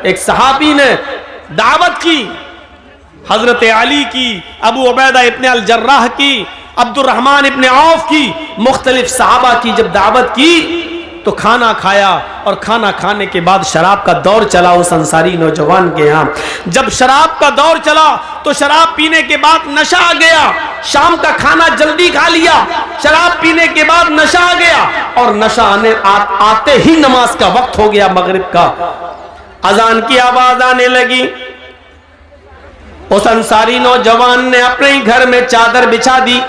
एक सहाबी ने दावत की, हजरत अली की, अबू उबैदा इब्न अल जर्राह की, अब्दुर्रहमान इब्न औफ की, मुख्तलिफ सहाबा की जब दावत की तो खाना खाया, और खाना खाने के बाद शराब का दौर चला उस अंसारी नौजवान के यहाँ। जब शराब का दौर चला तो शराब पीने के बाद नशा आ गया, शाम का खाना जल्दी खा लिया, शराब पीने के बाद नशा आ गया, और नशा आते ही नमाज का वक्त हो गया, मगरिब का अजान की आवाज आने लगी। उस अंसारी नौजवान ने अपने ही घर में चादर बिछा दी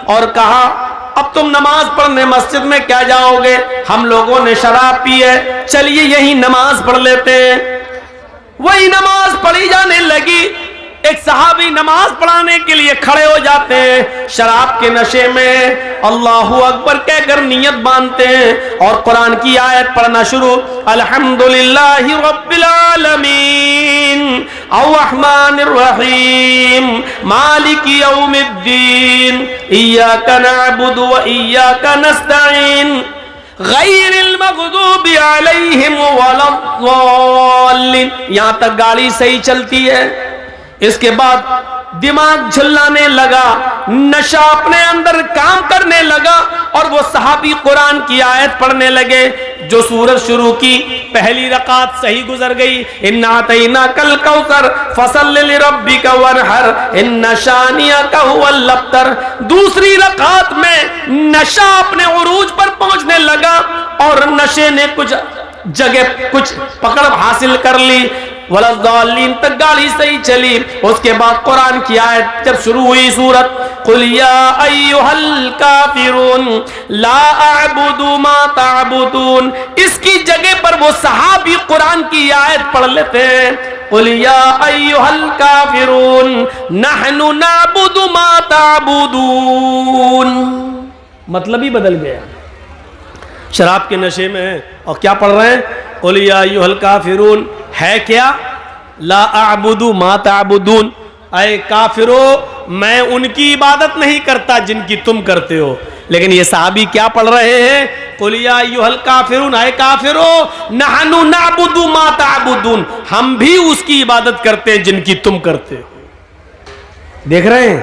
और कहा, अब तुम नमाज पढ़ने मस्जिद में क्या जाओगे, हम लोगों ने शराब पी है, चलिए यही नमाज पढ़ लेते हैं। वही नमाज पढ़ी जाने लगी। एक सहाबी नमाज पढ़ाने के लिए खड़े हो जाते हैं, शराब के नशे में अल्लाहु अकबर कहकर नियत बांधते हैं और कुरान की आयत पढ़ना शुरू, अल्हम्दुलिल्लाहि रब्बिल आलमीन अर्रहमानिर रहीम मालिकी यौमिद्दीन इय्याका नअबुदु व इय्याका नस्तईन गैरिल मग़दूबि अलैहिम वलद्दाल्लीन। यहां तक गाड़ी सही चलती है। इसके बाद दिमाग झुल्लाने लगा, नशा अपने अंदर काम करने लगा, और वो सहाबी कुरान की आयत पढ़ने लगे। जो सूरत शुरू की, पहली रकात सही गुजर गई, इन्ना अतैना कल कौसर फसल्लि लिरब्बिका वनहर इन्ना शानियका हुवल अब्तर। दूसरी रकात में नशा अपने उरूज पर पहुंचने लगा और नशे ने कुछ जगह कुछ पकड़ हासिल कर ली, वलद्दाल्लीन तक गाड़ी सही चली। उसके बाद कुरान की आयत जब शुरू हुई, सूरत कुल या अय्युहल काफिरून ला अअबुदु मा तअबुदून, इसकी जगह पर वो सहाबी कुरान की आयत पढ़ लेते हैं, कुल या अय्युहल काफिरून नहनु नअबुदु मा तअबुदून। मतलब ही बदल गया। शराब के नशे में है और क्या पढ़ रहे हैं, कुल या अय्युहल काफिरून है क्या, ला अअबुदु मा तअबुदून, अय काफिरो मैं उनकी इबादत नहीं करता जिनकी तुम करते हो। लेकिन ये सहाबी क्या पढ़ रहे हैं, कुल या अय्युहल काफिरून अय काफिरो नहनु नअबुदु मा तअबुदून, हम भी उसकी इबादत करते हैं जिनकी तुम करते हो। देख रहे हैं,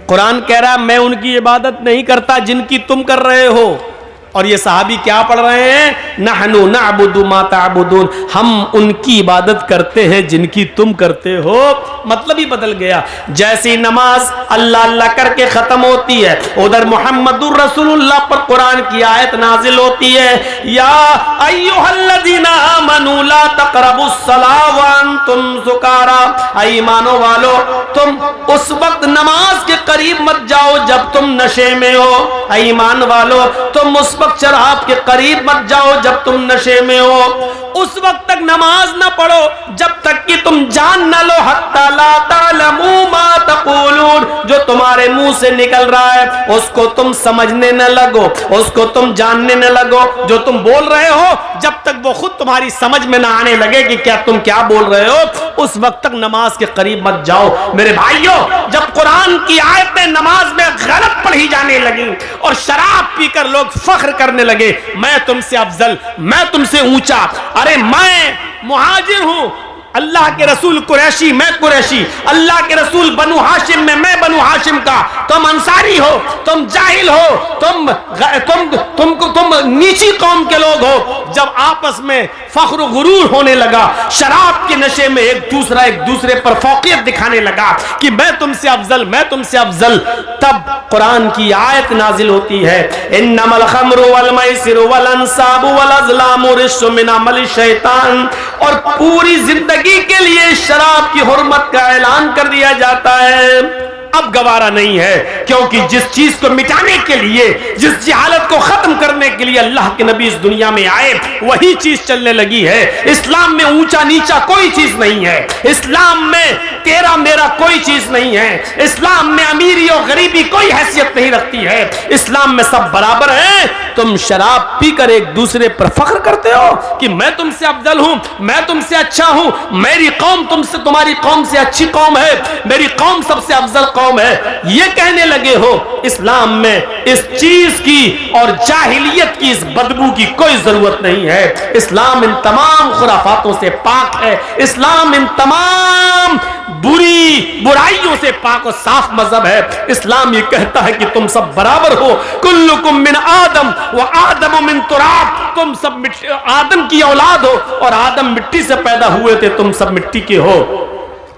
कुरान कह रहा है मैं उनकी इबादत नहीं करता जिनकी तुम कर रहे हो, और ये सहाबी क्या पढ़ रहे हैं, नहनु नअबुदु मा तअबुदून, हम उनकी इबादत करते हैं जिनकी तुम करते हो। मतलब ही बदल गया। जैसी नमाज अल्लाह अल्लाह करके खत्म होती है, उधर मुहम्मदुर रसूलुल्लाह पर कुरान की आयत नाजिल होती है, या अय्युहल्लज़ीना आमनू ला तक़रबुस सलाह व अंतुम सुकारा, ईमानो वालो तुम उस वक्त नमाज के करीब मत जाओ जब तुम नशे में हो, ईमान वालो तुम उस वक्त शराब के करीब मत जाओ जब तुम नशे में हो, उस वक्त तक नमाज न पढ़ो जब तक कि तुम जान न लो हत्ता ला तालमू मा तक़ूलून, जो तुम्हारे मुंह से निकल रहा है उसको तुम समझने न लगो, उसको तुम जानने न लगो। जो तुम बोल रहे हो जब तक वो खुद तुम्हारी समझ में ना आने लगे कि क्या तुम क्या बोल रहे हो, उस वक्त तक नमाज के करीब मत जाओ। मेरे भाइयों, जब कुरान की आयतें नमाज में गलत पढ़ी जाने लगी और शराब पीकर लोग फख्र करने लगे, मैं तुमसे अफजल, मैं तुमसे ऊंचा, अरे मैं मुहाजिर हूं, अल्लाह के रसूल कुरैशी, मैं कुरैशी, अल्लाह के रसूल बनु हाशिम में, मैं बनु हाशिम का, तुम अंसारी हो, तुम जाहिल हो, तुम नीची कौम के लोग हो। जब आपस में फख्र गुरूर होने लगा, शराब के नशे में एक दूसरे पर फौकियत दिखाने लगा कि मैं तुमसे अफजल, मैं तुमसे अफजल, तब कुरान की आयत नाजिल होती है, इन्नमल खम्रु वल मैसिरु वल अंसाबु वल अज़लामु रिज्सुम मिन अमलि शैतान, और पूरी जिंदगी के लिए शराब की हुर्मत का ऐलान कर दिया जाता है। अब गवारा नहीं है, क्योंकि जिस चीज को मिटाने के लिए, जिस जहालत को खत्म करने के लिए अल्लाह के नबी इस दुनिया में आए, वही चीज चलने लगी है। इस्लाम में ऊंचा नीचा कोई चीज नहीं है, इस्लाम में तेरा मेरा कोई चीज नहीं है, इस्लाम में अमीरी और गरीबी कोई हैसियत नहीं रखती है, इस्लाम में सब बराबर है। तुम शराब पीकर एक दूसरे पर फख्र करते हो कि मैं तुमसे अफजल हूं, मैं तुमसे अच्छा हूं, मेरी कौम तुमसे, तुम्हारी कौम से अच्छी कौम है, मेरी कौम सबसे अफजल कौम है, ये कहने लगे हो इस्लाम में इस चीज की और जाहिलियत की इस बदबू की कोई जरूरत नहीं है। इस्लाम इन तमाम खुराफातों से पाक है, इस्लाम इन तमाम बुराइयों से पाक और साफ मजहब है। इस्लाम ये कहता है कि तुम सब बराबर हो, कुल्लुकुम मिन आदम व आदम मिन तुराब, तुम सब आदम की औलाद हो और आदम मिट्टी से पैदा हुए थे, तुम सब मिट्टी के हो,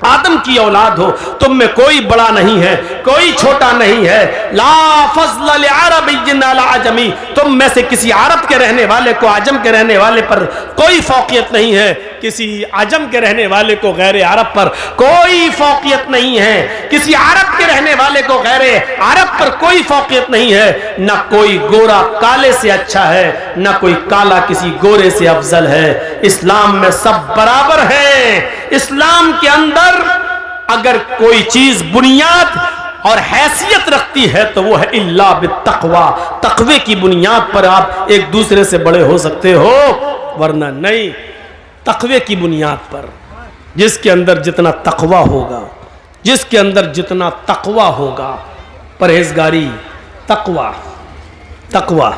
आदम की औलाद हो, तुम में कोई बड़ा नहीं है, कोई छोटा नहीं है। ला फज़्ल लिअरबिय्यिन अला अजमी, तुम में से किसी अरब के रहने वाले को आजम के रहने वाले पर कोई फौकियत नहीं है, किसी आजम के रहने वाले को गैर अरब पर कोई फौकियत नहीं है, किसी अरब के रहने वाले को गैर अरब पर कोई फौकियत नहीं है। ना कोई गोरा काले से अच्छा है, ना कोई काला किसी गोरे से अफजल है। इस्लाम में सब बराबर हैं। इस्लाम के अंदर अगर कोई चीज बुनियाद और हैसियत रखती है तो वो है इल्ला बित्तक़वा, तक़वे की बुनियाद पर आप एक दूसरे से बड़े हो सकते हो, वरना नहीं। तक़वे की बुनियाद पर, जिसके अंदर जितना तक़वा होगा, जिसके अंदर जितना तक़वा होगा, परहेजगारी, तक़वा, तक़वा,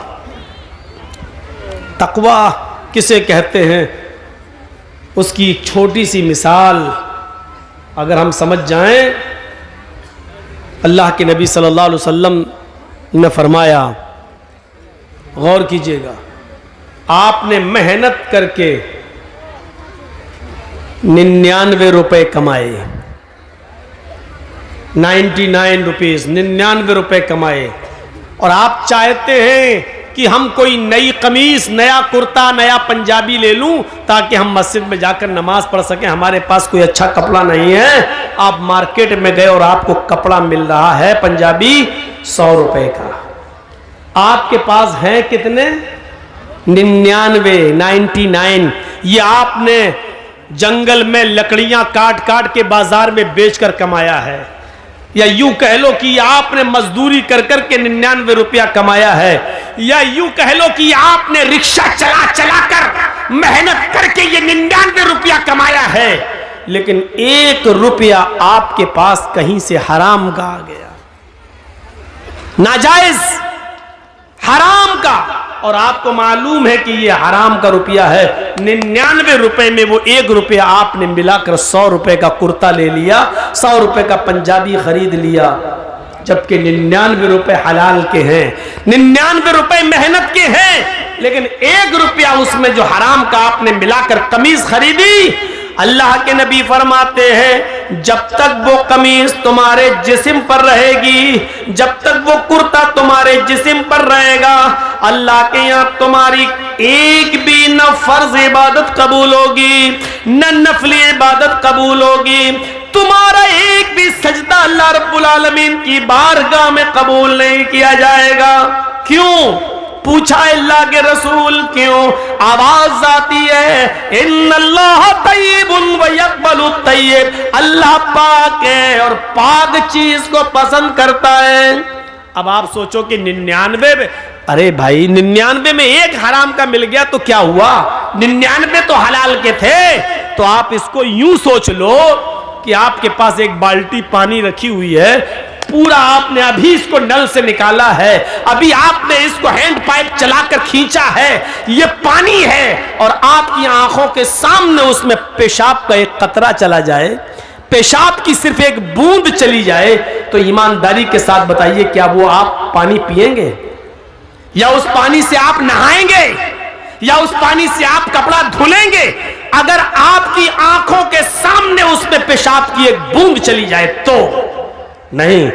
तक़वा किसे कहते हैं, उसकी छोटी सी मिसाल अगर हम समझ जाएं, अल्लाह के नबी सल्लल्लाहु अलैहि वसल्लम ने फरमाया, गौर कीजिएगा, आपने मेहनत करके 99 रुपए कमाए, 99 रुपीज़, 99 रुपए कमाए, और आप चाहते हैं कि हम कोई नई कमीज, नया कुर्ता, नया पंजाबी ले लूं ताकि हम मस्जिद में जाकर नमाज पढ़ सकें, हमारे पास कोई अच्छा कपड़ा नहीं है। आप मार्केट में गए और आपको कपड़ा मिल रहा है पंजाबी 100 रुपए का, आपके पास है कितने, 99। ये आपने जंगल में लकड़ियां काट काट के बाजार में बेचकर कमाया है, या यूं कह लो कि आपने मजदूरी कर करके 99 रुपया कमाया है, या यूं कह लो कि आपने रिक्शा चला चला कर मेहनत करके ये 99 रुपया कमाया है, लेकिन 1 रुपया आपके पास कहीं से हराम का आ गया, नाजायज हराम का, और आपको मालूम है कि ये हराम का रुपया है। 99 रुपए में वो 1 रुपया आपने मिलाकर 100 रुपए का कुर्ता ले लिया, 100 रुपए का पंजाबी खरीद लिया, जबकि 99 रुपए हलाल के हैं, 99 रुपए मेहनत के हैं, लेकिन 1 रुपया उसमें जो हराम का आपने मिलाकर कमीज खरीदी। अल्लाह के नबी फरमाते हैं, जब तक वो कमीज तुम्हारे जिस्म पर रहेगी, जब तक वो कुर्ता तुम्हारे जिस्म पर रहेगा, अल्लाह के यहाँ तुम्हारी एक भी न फर्ज इबादत कबूल होगी, न नफली इबादत कबूल होगी, तुम्हारा एक भी सजदा अल्लाह रब्बुल आलमीन की बारगाह में कबूल नहीं किया जाएगा। क्यों? पूछा अल्लाह के रसूल, क्यों? आवाज आती है, इन्नल्लाह तय्यिबुन व यक़बलु तय्यिब, अल्लाह पाक है और पाक चीज को पसंद करता है। अब आप सोचो कि 99 में, अरे भाई 99 में 1 हराम का मिल गया तो क्या हुआ, 99 तो हलाल के थे। तो आप इसको यूं सोच लो कि आपके पास एक बाल्टी पानी रखी हुई है, पूरा आपने अभी इसको नल से निकाला है, अभी आपने इसको हैंड पाइप चलाकर खींचा है, ये पानी है, और आपकी आंखों के सामने उसमें पेशाब का एक कतरा चला जाए, पेशाब की सिर्फ एक बूंद चली जाए, तो ईमानदारी के साथ बताइए क्या वो आप पानी पिएंगे, या उस पानी से आप नहाएंगे, या उस पानी से आप कपड़ा धुलेंगे? अगर आपकी आंखों के सामने उसमें पेशाब की एक बूंद चली जाए तो नहीं,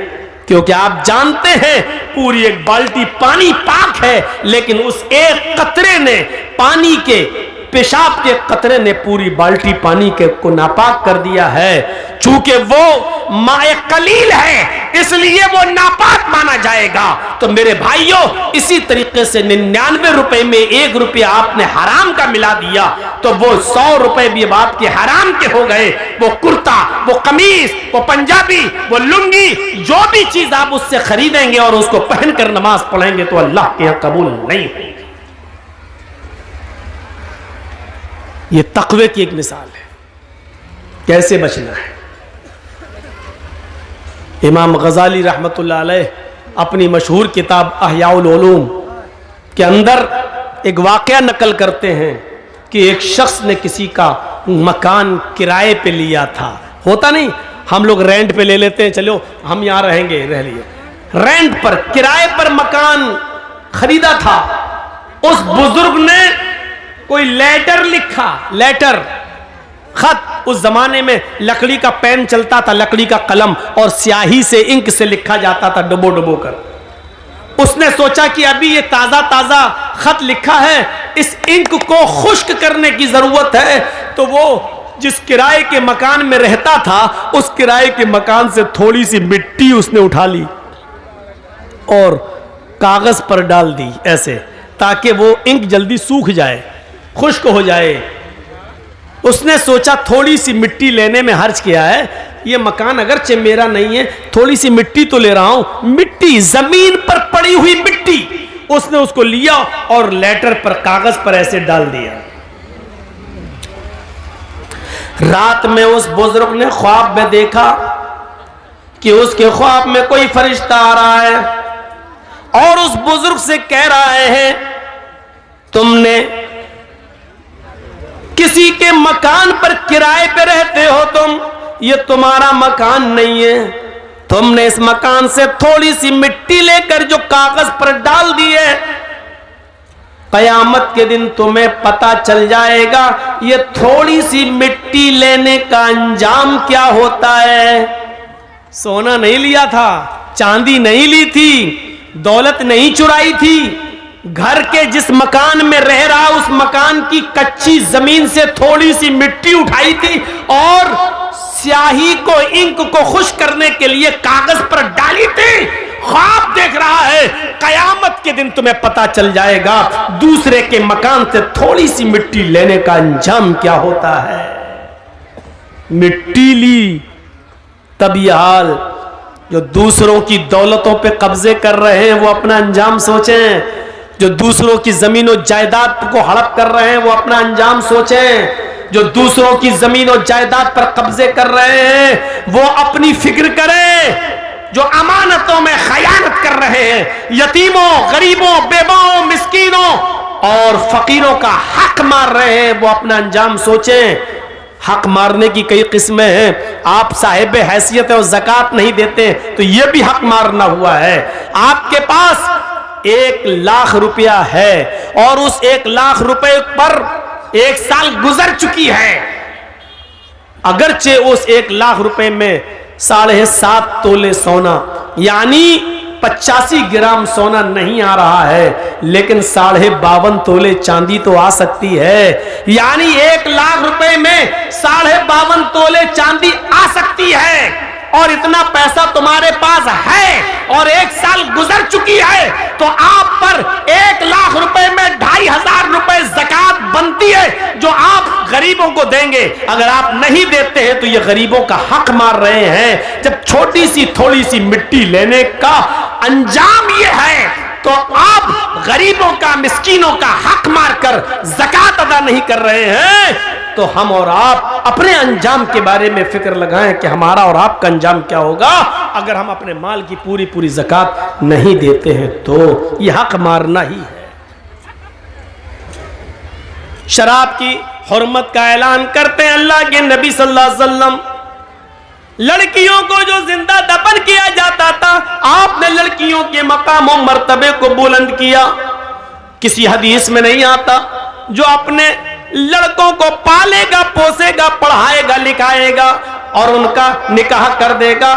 क्योंकि आप जानते हैं पूरी एक बाल्टी पानी पाक है, लेकिन उस एक कतरे ने, पानी के पेशाब के कतरे ने पूरी बाल्टी पानी के को नापाक कर दिया है। चूंकि वो माए कलील है इसलिए वो नापाक माना जाएगा। तो मेरे भाइयों, इसी तरीके से 99 रुपए में 1 रुपया आपने हराम का मिला दिया तो वो 100 रुपए भी अब आपके हराम के हो गए। वो कुर्ता, वो कमीज, वो पंजाबी, वो लुंगी, जो भी चीज आप उससे खरीदेंगे और उसको पहनकर नमाज पढ़ेंगे तो अल्लाह के यहां कबूल नहीं होगी। ये तकवे की एक मिसाल है, कैसे बचना है। इमाम गज़ाली रहमतुल्लाह अलैह अपनी मशहूर किताब अहयाउल उलूम के अंदर एक वाक़या नकल करते हैं कि एक शख्स ने किसी का मकान किराए पे लिया था। होता नहीं, हम लोग रेंट पे ले लेते हैं, चलो हम यहाँ रहेंगे, रह लिए। रेंट पर, किराए पर मकान खरीदा था। उस बुजुर्ग ने कोई लेटर लिखा, लेटर, खत। उस जमाने में लकड़ी का पेन चलता था, लकड़ी का कलम, और स्याही से, इंक से लिखा जाता था, डुबो डुबो कर। उसने सोचा कि अभी ये ताजा ताजा खत लिखा है, इस इंक को खुश्क करने की जरूरत है। तो वो जिस किराए के मकान में रहता था, उस किराए के मकान से थोड़ी सी मिट्टी उसने उठा ली और कागज पर डाल दी ऐसे, ताकि वो इंक जल्दी सूख जाए, खुश्क हो जाए। उसने सोचा थोड़ी सी मिट्टी लेने में हर्ज किया है, ये मकान अगरचे मेरा नहीं है, थोड़ी सी मिट्टी तो ले रहा हूं। मिट्टी, जमीन पर पड़ी हुई मिट्टी, उसने उसको लिया और लेटर पर, कागज पर ऐसे डाल दिया। रात में उस बुजुर्ग ने ख्वाब में देखा कि उसके ख्वाब में कोई फरिश्ता आ रहा है और उस बुजुर्ग से कह रहा है, तुमने किसी के मकान पर किराए पे रहते हो, तुम, ये तुम्हारा मकान नहीं है। तुमने इस मकान से थोड़ी सी मिट्टी लेकर जो कागज पर डाल दी है, कयामत के दिन तुम्हें पता चल जाएगा ये थोड़ी सी मिट्टी लेने का अंजाम क्या होता है। सोना नहीं लिया था, चांदी नहीं ली थी, दौलत नहीं चुराई थी, घर के जिस मकान में रह रहा उस मकान की कच्ची जमीन से थोड़ी सी मिट्टी उठाई थी और स्याही को, इंक को खुश करने के लिए कागज पर डाली थी। ख्वाब देख रहा है, कयामत के दिन तुम्हें पता चल जाएगा दूसरे के मकान से थोड़ी सी मिट्टी लेने का अंजाम क्या होता है। मिट्टी ली, तब यह हाल। जो दूसरों की दौलतों पे कब्जे कर रहे हैं वो अपना अंजाम सोचें, जो दूसरों की जमीन और जायदाद को हड़प कर रहे हैं वो अपना अंजाम सोचें, जो दूसरों की जमीन और जायदाद पर कब्जे कर रहे हैं वो अपनी फिक्र करें, जो अमानतों में खयानत कर रहे हैं, यतीमों, गरीबों, बेवाओं, मिस्कीनों और फकीरों का हक मार रहे हैं, वो अपना अंजाम सोचें। हक मारने की कई किस्में हैं। आप साहिब हैसियत और ज़कात नहीं देते तो यह भी हक मारना हुआ है। आपके पास 1 लाख रुपया है और उस 1 लाख रुपए पर 1 साल गुजर चुकी है, अगरचे उस 1 लाख रुपए में 7.5 तोले सोना यानी 85 ग्राम सोना नहीं आ रहा है, लेकिन 52.5 तोले चांदी तो आ सकती है। यानी 1 लाख रुपए में 52.5 तोले चांदी आ सकती है और इतना पैसा तुम्हारे पास है और 1 साल गुजर चुकी है, तो आप पर 1 लाख रुपए में 2,500 रुपए ज़कात बनती है जो आप गरीबों को देंगे। अगर आप नहीं देते हैं तो ये गरीबों का हक मार रहे हैं। जब छोटी सी थोड़ी सी मिट्टी लेने का अंजाम ये है तो आप गरीबों का, मिस्कीनों का हक मारकर ज़कात अदा नहीं कर रहे हैं, तो हम और आप अपने अंजाम के बारे में फिक्र लगाएं कि हमारा और आपका अंजाम क्या होगा अगर हम अपने माल की पूरी पूरी ज़कात नहीं देते हैं। तो यह हक मारना ही है। शराब की हुर्मत का ऐलान करते हैं अल्लाह के नबी सल्लल्लाहु अलैहि वसल्लम। लड़कियों को जो जिंदा दफन किया जाता था, आपने लड़कियों के मकाम और मर्तबे को बुलंद किया। किसी हदीस में नहीं आता जो अपने लड़कों को पालेगा, पोसेगा, पढ़ाएगा, लिखाएगा और उनका निकाह कर देगा,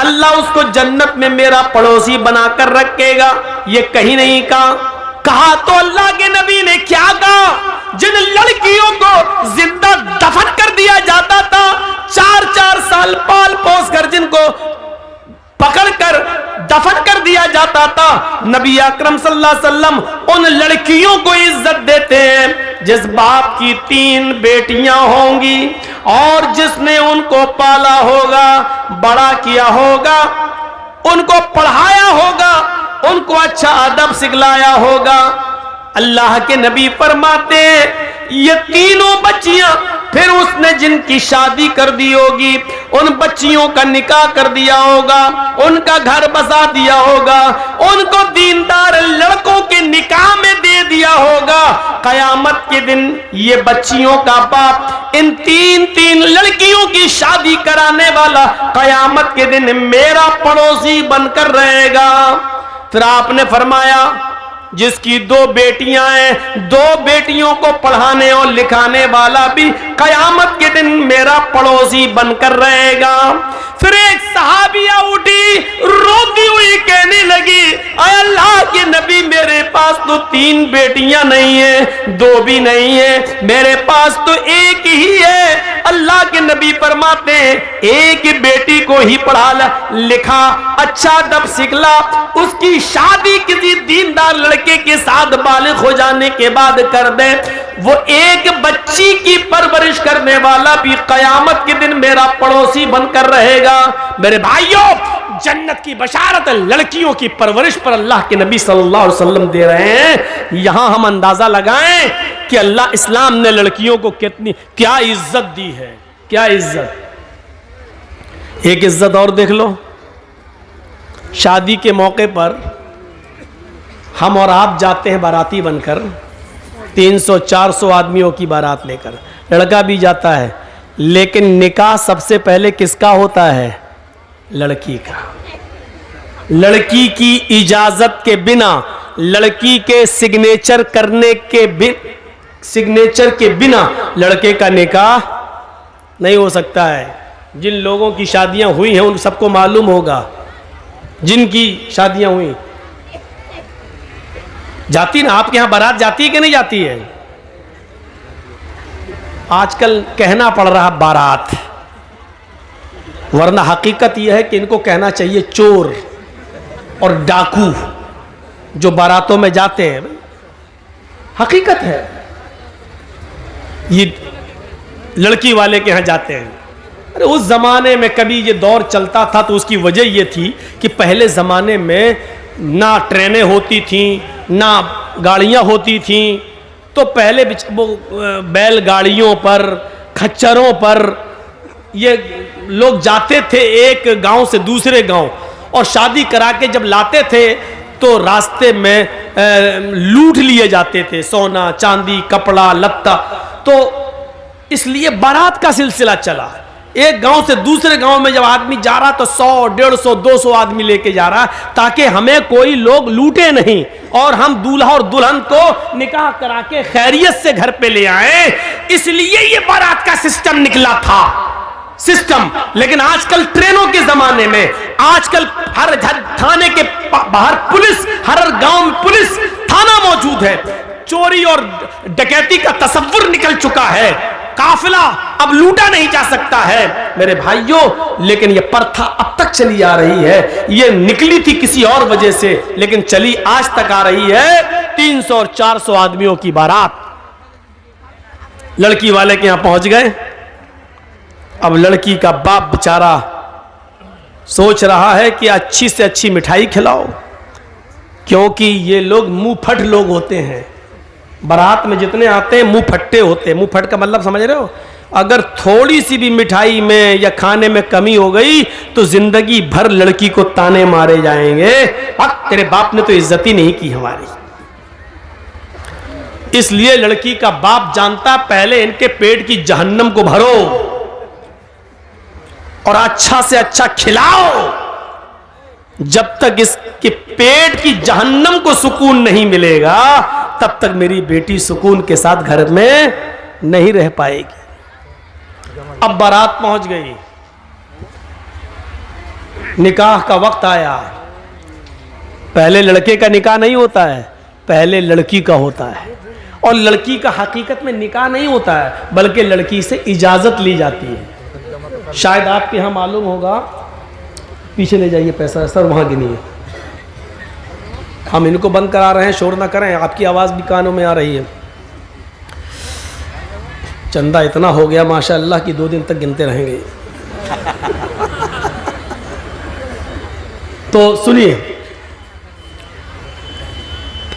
अल्लाह उसको जन्नत में मेरा पड़ोसी बनाकर रखेगा, ये कहीं नहीं कहा तो अल्लाह के नबी ने क्या कहा? जिन लड़कियों को जिंदा दफन कर दिया जाता था, 4-4 साल पाल पोस कर जिनको पकड़कर दफन कर दिया जाता था, नबी अकरम सल्लल्लाहु अलैहि वसल्लम उन लड़कियों को इज्जत देते हैं जिस बाप की 3 बेटियां होंगी और जिसने उनको पाला होगा, बड़ा किया होगा, उनको पढ़ाया होगा, उनको अच्छा अदब सिखलाया होगा। अल्लाह के नबी फरमाते ये तीनों बच्चियां फिर उसने जिनकी शादी कर दी होगी उन बच्चियों का निकाह कर दिया होगा, उनका घर बसा दिया होगा, उनको दीनदार लड़कों के निकाह में दे दिया होगा। कयामत के दिन ये बच्चियों का बाप इन तीन तीन लड़कियों की शादी कराने वाला कयामत के दिन मेरा पड़ोसी बनकर रहेगा। फिर आपने फरमाया जिसकी 2 बेटियां हैं, 2 बेटियों को पढ़ाने और लिखाने वाला भी कयामत के दिन मेरा पड़ोसी बनकर रहेगा। फिर एक सहाबिया उठी रोती हुई कहने लगी, अल्लाह के नबी मेरे पास तो 3 बेटियां नहीं है, 2 भी नहीं है, मेरे पास तो एक ही है। अल्लाह के नबी फरमाते हैं एक बेटी को ही पढ़ा लिखा, अच्छा अदब सिखला, उसकी शादी किसी दीनदार लड़के के साथ बालिग हो जाने के बाद कर दे, वो एक बच्ची की परवरिश करने वाला भी कयामत के दिन मेरा पड़ोसी बनकर रहेगा। मेरे भाइयों, जन्नत की बशारत लड़कियों की परवरिश पर अल्लाह के नबी सल्लल्लाहु अलैहि वसल्लम दे रहे हैं। यहां हम अंदाजा लगाएं कि अल्लाह इस्लाम ने लड़कियों को कितनी क्या इज्जत दी है, क्या इज्जत। एक इज्जत और देख लो, शादी के मौके पर हम और आप जाते हैं बाराती बनकर, 300-400 आदमियों की बारात लेकर, लड़का भी जाता है, लेकिन निकाह सबसे पहले किसका होता है? लड़की का। लड़की की इजाजत के बिना, लड़की के सिग्नेचर के बिना लड़के का निकाह नहीं हो सकता है। जिन लोगों की शादियां हुई हैं उन सबको मालूम होगा, जिनकी शादियां हुई। जाती ना आपके यहां बारात जाती है कि नहीं जाती है? आजकल कहना पड़ रहा बारात, वरना हकीकत यह है कि इनको कहना चाहिए चोर और डाकू जो बारातों में जाते हैं। हकीकत है, ये लड़की वाले के यहां जाते हैं। अरे उस जमाने में कभी ये दौर चलता था तो उसकी वजह ये थी कि पहले जमाने में ना ट्रेनें होती थी, ना गाड़ियां होती थी, तो पहले वो बैलगाड़ियों पर, खच्चरों पर ये लोग जाते थे एक गांव से दूसरे गांव, और शादी करा के जब लाते थे तो रास्ते में लूट लिए जाते थे, सोना चांदी कपड़ा लत्ता। तो इसलिए बारात का सिलसिला चला। एक गांव से दूसरे गांव में जब आदमी जा रहा तो 100, 150, 200 आदमी लेके जा रहा, ताकि हमें कोई लोग लूटे नहीं और हम दूल्हा और दुल्हन को निकाह करा के खैरियत से घर पे ले आए। इसलिए ये बारात का सिस्टम निकला था, सिस्टम। लेकिन आजकल ट्रेनों के जमाने में, आजकल हर थाने के बाहर पुलिस, हर गांव में पुलिस थाना मौजूद है, चोरी और डकैती का तसव्वुर निकल चुका है, काफिला अब लूटा नहीं जा सकता है मेरे भाइयों। लेकिन यह प्रथा अब तक चली आ रही है, यह निकली थी किसी और वजह से, लेकिन चली आज तक आ रही है। 300 और 400 आदमियों की बारात लड़की वाले के यहां पहुंच गए। अब लड़की का बाप बेचारा सोच रहा है कि अच्छी से अच्छी मिठाई खिलाओ, क्योंकि ये लोग मुंह फट लोग होते हैं। बारात में जितने आते हैं मुंह फट्टे होते हैं। मुंह फट का मतलब समझ रहे हो? अगर थोड़ी सी भी मिठाई में या खाने में कमी हो गई तो जिंदगी भर लड़की को ताने मारे जाएंगे, तेरे बाप ने तो इज्जत ही नहीं की हमारी। इसलिए लड़की का बाप जानता, पहले इनके पेट की जहन्नम को भरो और अच्छा से अच्छा खिलाओ। जब तक इसके पेट की जहन्नम को सुकून नहीं मिलेगा तब तक मेरी बेटी सुकून के साथ घर में नहीं रह पाएगी। अब बारात पहुंच गई, निकाह का वक्त आया। पहले लड़के का निकाह नहीं होता है, पहले लड़की का होता है। और लड़की का हकीकत में निकाह नहीं होता है, बल्कि लड़की से इजाजत ली जाती है। शायद आपके यहां मालूम होगा, पीछे ले जाइए पैसा सर, वहां गिनिए। हम इनको बंद करा रहे हैं, शोर ना करें, आपकी आवाज़ भी कानों में आ रही है। चंदा इतना हो गया माशाअल्लाह कि 2 दिन तक गिनते रहेंगे। तो सुनिए,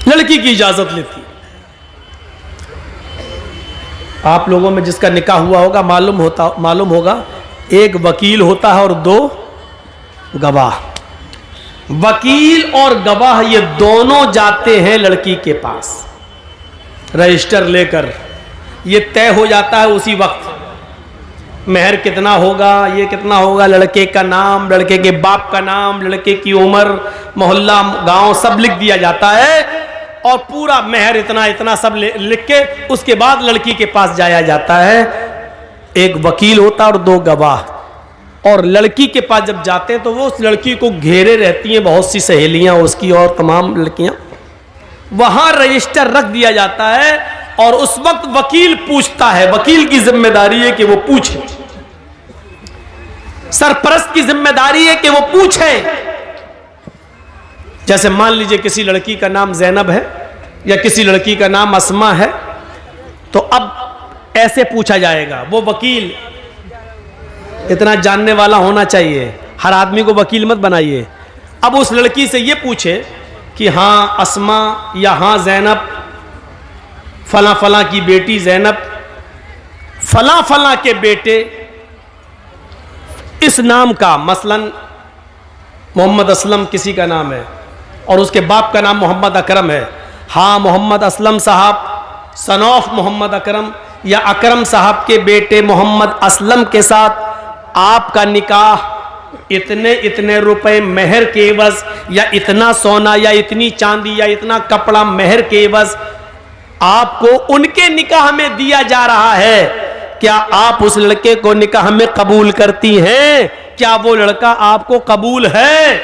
लड़की की इजाजत लेती। आप लोगों में जिसका निकाह हुआ होगा मालूम होगा, एक वकील होता है और 2 गवाह। वकील और गवाह ये दोनों जाते हैं लड़की के पास रजिस्टर लेकर। ये तय हो जाता है उसी वक्त, मेहर कितना होगा, ये कितना होगा, लड़के का नाम, लड़के के बाप का नाम, लड़के की उम्र, मोहल्ला, गांव सब लिख दिया जाता है और पूरा मेहर इतना इतना सब लिख के उसके बाद लड़की के पास जाया जाता है। एक वकील होता है और 2 गवाह। और लड़की के पास जब जाते हैं तो वो उस लड़की को घेरे रहती हैं बहुत सी सहेलियां उसकी और तमाम लड़कियां। वहां रजिस्टर रख दिया जाता है और उस वक्त वकील पूछता है, वकील की जिम्मेदारी है कि वो पूछे, सरपरस्त की जिम्मेदारी है कि वो पूछे। जैसे मान लीजिए किसी लड़की का नाम जैनब है या किसी लड़की का नाम अस्मा है, तो अब ऐसे पूछा जाएगा। वो वकील इतना जानने वाला होना चाहिए, हर आदमी को वकील मत बनाइए। अब उस लड़की से ये पूछे कि हाँ अस्मा या हाँ जैनब, फला फला की बेटी जैनब, फला फला के बेटे इस नाम का, मसलन मोहम्मद असलम किसी का नाम है और उसके बाप का नाम मोहम्मद अकरम है। हाँ मोहम्मद असलम साहब सन ऑफ मोहम्मद अकरम या अकरम साहब के बेटे मोहम्मद असलम के साथ आपका निकाह इतने इतने रुपए मेहर के एवज या इतना सोना या इतनी चांदी या इतना कपड़ा मेहर के एवज आपको उनके निकाह में दिया जा रहा है। क्या आप उस लड़के को निकाह में कबूल करती हैं? क्या वो लड़का आपको कबूल है?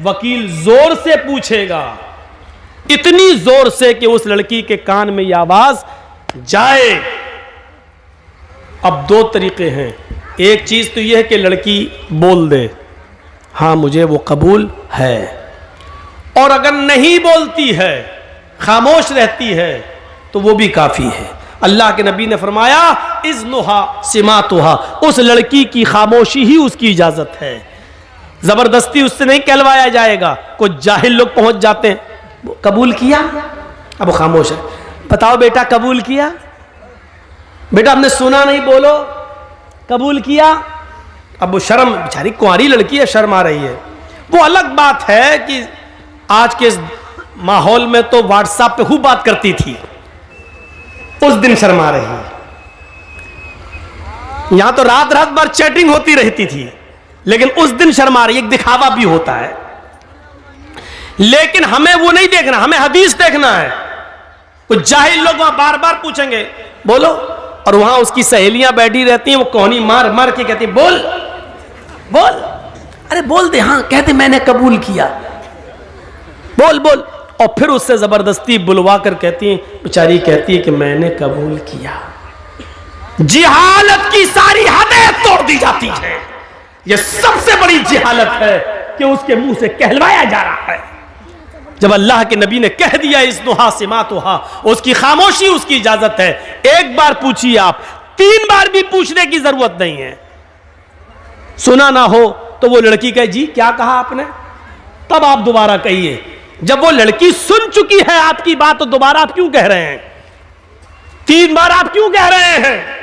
वकील जोर से पूछेगा, इतनी जोर से कि उस लड़की के कान में यह आवाज जाए। अब 2 तरीके हैं। एक चीज तो यह है कि लड़की बोल दे हाँ मुझे वो कबूल है, और अगर नहीं बोलती है, खामोश रहती है, तो वो भी काफी है। अल्लाह के नबी ने फरमाया इज़्नुहा सिमातुहा, उस लड़की की खामोशी ही उसकी इजाजत है। जबरदस्ती उससे नहीं कहलवाया जाएगा। कुछ जाहिल लोग पहुंच जाते हैं, कबूल किया, अब वो खामोश है। बताओ बेटा कबूल किया? बेटा हमने सुना नहीं, बोलो कबूल किया। अब वो शर्म, बेचारी कुंवारी लड़की है, शर्म आ रही है। वो अलग बात है कि आज के माहौल में तो व्हाट्सएप पे खूब बात करती थी, उस दिन शर्मा रही है। यहां तो रात रात भर चैटिंग होती रहती थी, लेकिन उस दिन शर्मा रही है। एक दिखावा भी होता है, लेकिन हमें वो नहीं देखना, हमें हदीस देखना है। कुछ जाहिल लोग वहां बार बार पूछेंगे बोलो, और वहां उसकी सहेलियां बैठी रहती हैं, वो कोहनी मार मार के कहती बोल बोल, अरे बोल दे, हाँ कहते मैंने कबूल किया, बोल बोल। और फिर उससे जबरदस्ती बुलवा कर कहती है, बेचारी कहती है कि मैंने कबूल किया। जिहालत की सारी हदें तोड़ दी जाती है। यह सबसे बड़ी जिहालत है कि उसके मुंह से कहलवाया जा रहा है। जब अल्लाह के नबी ने कह दिया इज़्नुहा सिमातुहा, उसकी खामोशी उसकी इजाजत है। एक बार पूछिए आप, 3 बार भी पूछने की जरूरत नहीं है। सुना ना हो तो वो लड़की कहे जी क्या कहा आपने, तब आप दोबारा कहिए। जब वो लड़की सुन चुकी है आपकी बात, तो दोबारा आप क्यों कह रहे हैं? 3 बार आप क्यों कह रहे हैं?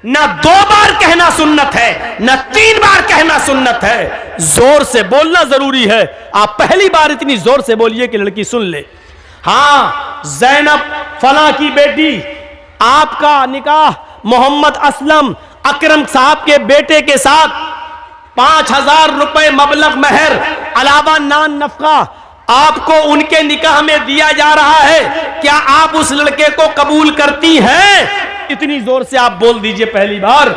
ना 2 बार कहना सुन्नत है, ना 3 बार कहना सुन्नत है। जोर से बोलना जरूरी है। आप पहली बार इतनी जोर से बोलिए कि लड़की सुन ले। हाँ जैनब फला की बेटी, आपका निकाह मोहम्मद असलम अकरम साहब के बेटे के साथ 5000 रुपए मबलग मेहर अलावा नान नफका आपको उनके निकाह में दिया जा रहा है। क्या आप उस लड़के को कबूल करती हैं? इतनी जोर से आप बोल दीजिए पहली बार।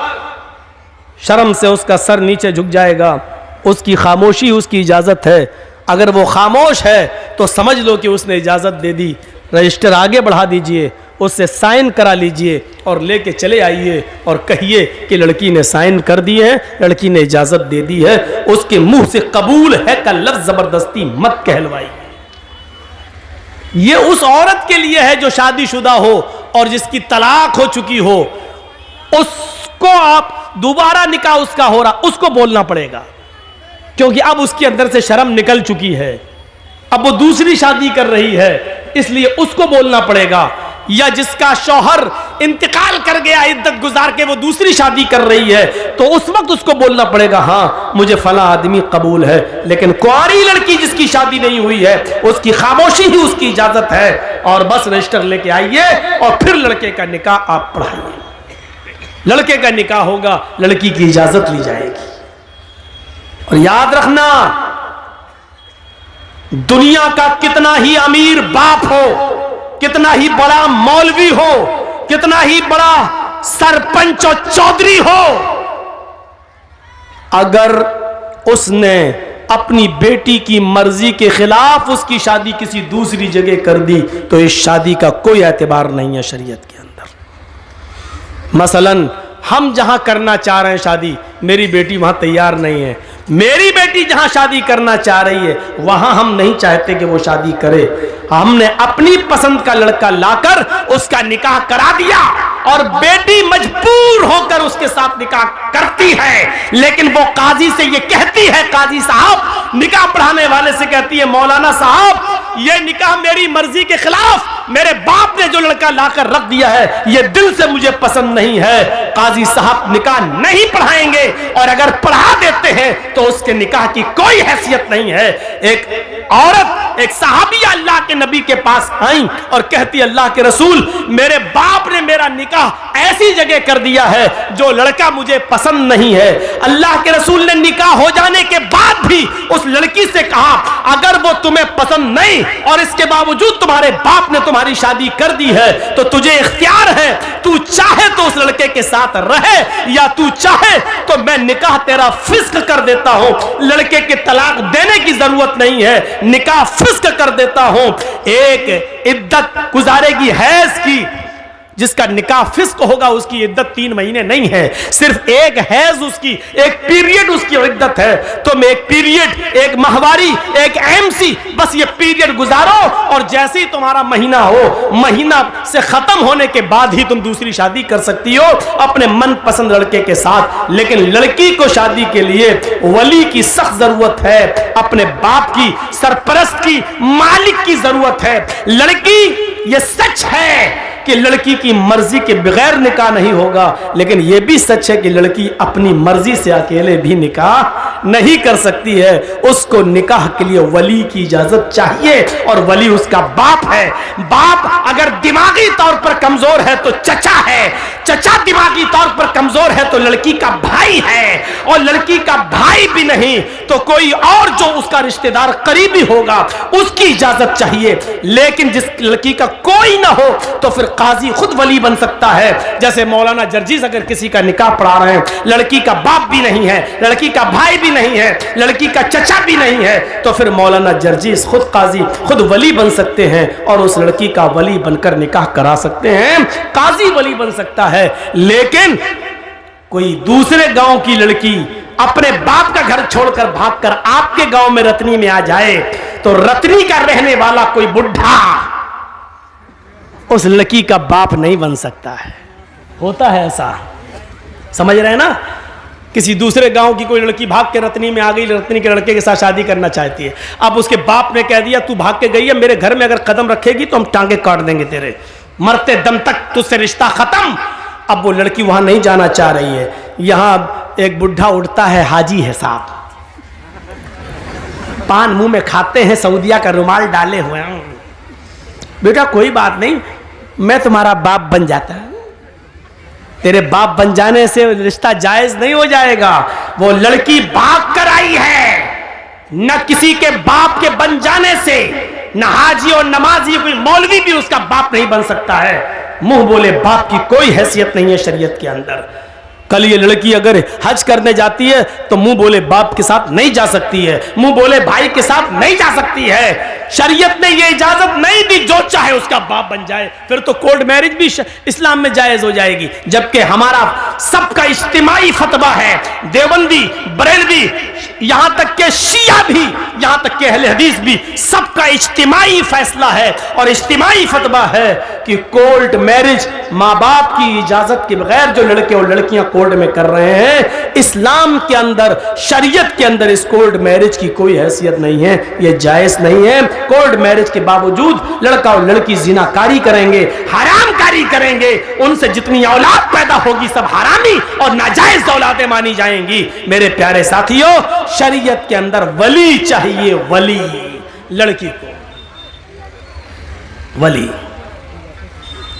शर्म से उसका सर नीचे झुक जाएगा। उसकी खामोशी उसकी इजाजत है। अगर वो खामोश है तो समझ लो कि उसने इजाजत दे दी। रजिस्टर आगे बढ़ा दीजिए, उससे साइन करा लीजिए और लेके चले आइए और कहिए कि लड़की ने साइन कर दिए हैं, लड़की ने इजाजत दे दी है। उसके मुंह से कबूल है का लफ्ज जबरदस्ती मत कहलवाइए। ये उस औरत के लिए है जो शादीशुदा हो और जिसकी तलाक हो चुकी हो। उसको आप दोबारा निकाह उसका हो रहा, उसको बोलना पड़ेगा, क्योंकि अब उसके अंदर से शर्म निकल चुकी है। अब वो दूसरी शादी कर रही है, इसलिए उसको बोलना पड़ेगा या जिसका शौहर इंतकाल कर गया, इद्दत गुजार के वो दूसरी शादी कर रही है, तो उस वक्त उसको बोलना पड़ेगा हाँ मुझे फला आदमी कबूल है। लेकिन कुंवारी लड़की जिसकी शादी नहीं हुई है, उसकी खामोशी ही उसकी इजाजत है। और बस रजिस्टर लेके आइए और फिर लड़के का निकाह आप पढ़ाइए। लड़के का निकाह होगा, लड़की की इजाजत ली जाएगी। और याद रखना, दुनिया का कितना ही अमीर बाप हो, कितना ही बड़ा मौलवी हो, कितना ही बड़ा सरपंच और चौधरी हो, अगर उसने अपनी बेटी की मर्जी के खिलाफ उसकी शादी किसी दूसरी जगह कर दी तो इस शादी का कोई एतबार नहीं है शरीयत के अंदर। मसलन हम जहां करना चाह रहे हैं शादी, मेरी बेटी वहां तैयार नहीं है। मेरी बेटी जहां शादी करना चाह रही है वहां हम नहीं चाहते कि वो शादी करे। हमने अपनी पसंद का लड़का लाकर उसका निकाह करा दिया और बेटी मजबूर होकर उसके साथ निकाह करती है। लेकिन वो काजी से ये कहती है, काजी साहब निकाह पढ़ाने वाले से कहती है, मौलाना साहब ये निकाह मेरी मर्जी के खिलाफ मेरे बाप ने जो लड़का लाकर रख दिया है ये दिल से मुझे पसंद नहीं है। काजी साहब निकाह नहीं पढ़ाएंगे और अगर पढ़ा देते हैं तो उसके निकाह की कोई हैसियत नहीं है। एक औरत, एक सहाबिया अल्लाह के नबी के पास आई और कहती, अल्लाह के रसूल मेरे बाप ने मेरा निकाह ऐसी जगह कर दिया है जो लड़का मुझे पसंद नहीं है। अल्लाह के रसूल ने निकाह हो जाने के बाद भी उस लड़की से कहा, अगर वो तुम्हें पसंद नहीं और इसके बावजूद तुम्हारे बाप ने तुम्हारी शादी कर दी है तो तुझे इख्तियार है, तू चाहे तो उस लड़के के साथ रहे या तू चाहे तो मैं निकाह तेरा फिस्क कर देता हूं। लड़के के तलाक देने की जरूरत नहीं है, निकाह फिस्क कर देता हूं। एक इद्दत गुजारेगी हैज की, जिसका निकाह फिस्क होगा उसकी इद्दत 3 महीने नहीं है, सिर्फ एक हैज उसकी, एक पीरियड उसकी इद्दत है। तुम एक पीरियड, एक माहवारी, एक एमसी, बस ये पीरियड गुजारो और जैसे ही तुम्हारा महीना हो, महीना से खत्म होने के बाद ही तुम दूसरी शादी कर सकती हो अपने मनपसंद लड़के के साथ। लेकिन लड़की को शादी के लिए वली की सख्त जरूरत है, अपने बाप की, सरपरस्त की, मालिक की जरूरत है। लड़की, ये सच है कि लड़की की मर्जी के बगैर निकाह नहीं होगा, लेकिन यह भी सच है कि लड़की अपनी मर्जी से अकेले भी निकाह नहीं कर सकती है। उसको निकाह के लिए वली की इजाजत चाहिए और वली उसका बाप है। बाप अगर दिमागी तौर पर कमजोर है तो चचा है, चचा दिमागी तौर पर कमजोर है तो लड़की का भाई है, और लड़की का भाई भी नहीं तो कोई और जो उसका रिश्तेदार करीबी होगा उसकी इजाजत चाहिए। लेकिन जिस लड़की का कोई ना हो तो फिर काजी खुद वली बन सकता है। जैसे मौलाना जर्जीस अगर किसी का निकाह पढ़ा रहे हैं, लड़की का बाप भी नहीं है, लड़की का भाई भी नहीं है, लड़की का चचा भी नहीं है, तो फिर मौलाना जर्जीस खुद काजी, खुद वली बन सकते हैं और उस लड़की का वली बनकर निकाह करा सकते हैं। काजी वली बन सकता है। लेकिन कोई दूसरे गांव की लड़की अपने बाप का घर छोड़कर भागकर आपके गांव में रतनी में आ जाए तो रतनी का रहने वाला कोई बुढ़ा उस लड़की का बाप नहीं बन सकता है। होता है ऐसा, समझ रहे हैं ना। किसी दूसरे गांव की कोई लड़की भाग के रतनी में आ गई, रतनी के लड़के के साथ शादी करना चाहती है। अब उसके बाप ने कह दिया तू भाग के गई है, मेरे घर में अगर कदम रखेगी तो हम टांगे काट देंगे तेरे, मरते दम तक तुझसे रिश्ता खत्म। अब वो लड़की वहां नहीं जाना चाह रही है। यहां एक बुढ़ा उठता है, हाजी है साहब, पान मुंह में खाते हैं, सऊदिया का रुमाल डाले हुए हैं। बेटा कोई बात नहीं, मैं तुम्हारा बाप बन जाता है। तेरे बाप बन जाने से रिश्ता जायज नहीं हो जाएगा। वो लड़की भाग कर आई है, न किसी के बाप के बन जाने से, न हाजी और नमाजी कोई मौलवी भी उसका बाप नहीं बन सकता है। मुंह बोले बाप की कोई हैसियत नहीं है शरीयत के अंदर। कल ये लड़की अगर हज करने जाती है तो मुंह बोले बाप के साथ नहीं जा सकती है, मुंह बोले भाई के साथ नहीं जा सकती है। शरीयत ने ये इजाजत नहीं दी जो चाहे उसका बाप बन जाए, फिर तो कोर्ट मैरिज भी इस्लाम में जायज हो जाएगी। जबकि हमारा सबका इज्तिमाई फतवा है, देवबंदी, बरेलवी, यहां तक के शिया भी यहां तक कि अहले हदीस भी, सबका इज्तिमाई फैसला है और इज्तिमाई फतवा है कि कोर्ट मैरिज माँ बाप की इजाजत के बगैर जो लड़के और लड़कियां कोर्ट में कर रहे हैं, इस्लाम के अंदर, शरीयत के अंदर इस कोर्ट मैरिज की कोई हैसियत नहीं है, यह जायज नहीं है। कोर्ट मैरिज के बावजूद लड़का और लड़की जिनाकारी करेंगे, हरामकारी करेंगे, उनसे जितनी औलाद पैदा होगी सब हरामी और नाजायज औलादें मानी जाएंगी। मेरे प्यारे साथियों, शरीयत के अंदर वली चाहिए, वली, लड़की को वली।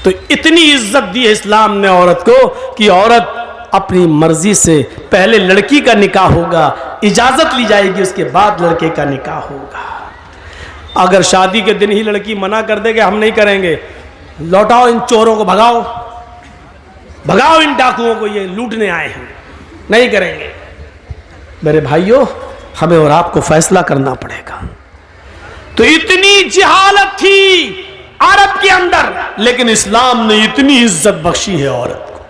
तो इतनी इज्जत दी है इस्लाम ने औरत को कि औरत अपनी मर्जी से पहले लड़की का निकाह होगा, इजाजत ली जाएगी, उसके बाद लड़के का निकाह होगा। अगर शादी के दिन ही लड़की मना कर दे कि हम नहीं करेंगे, लौटाओ इन चोरों को, भगाओ भगाओ इन डाकुओं को, ये लूटने आए हैं, नहीं करेंगे, मेरे भाइयों हमें और आपको फैसला करना पड़ेगा। तो इतनी जिहालत थी अरब के अंदर, लेकिन इस्लाम ने इतनी इज्जत बख्शी है औरत को,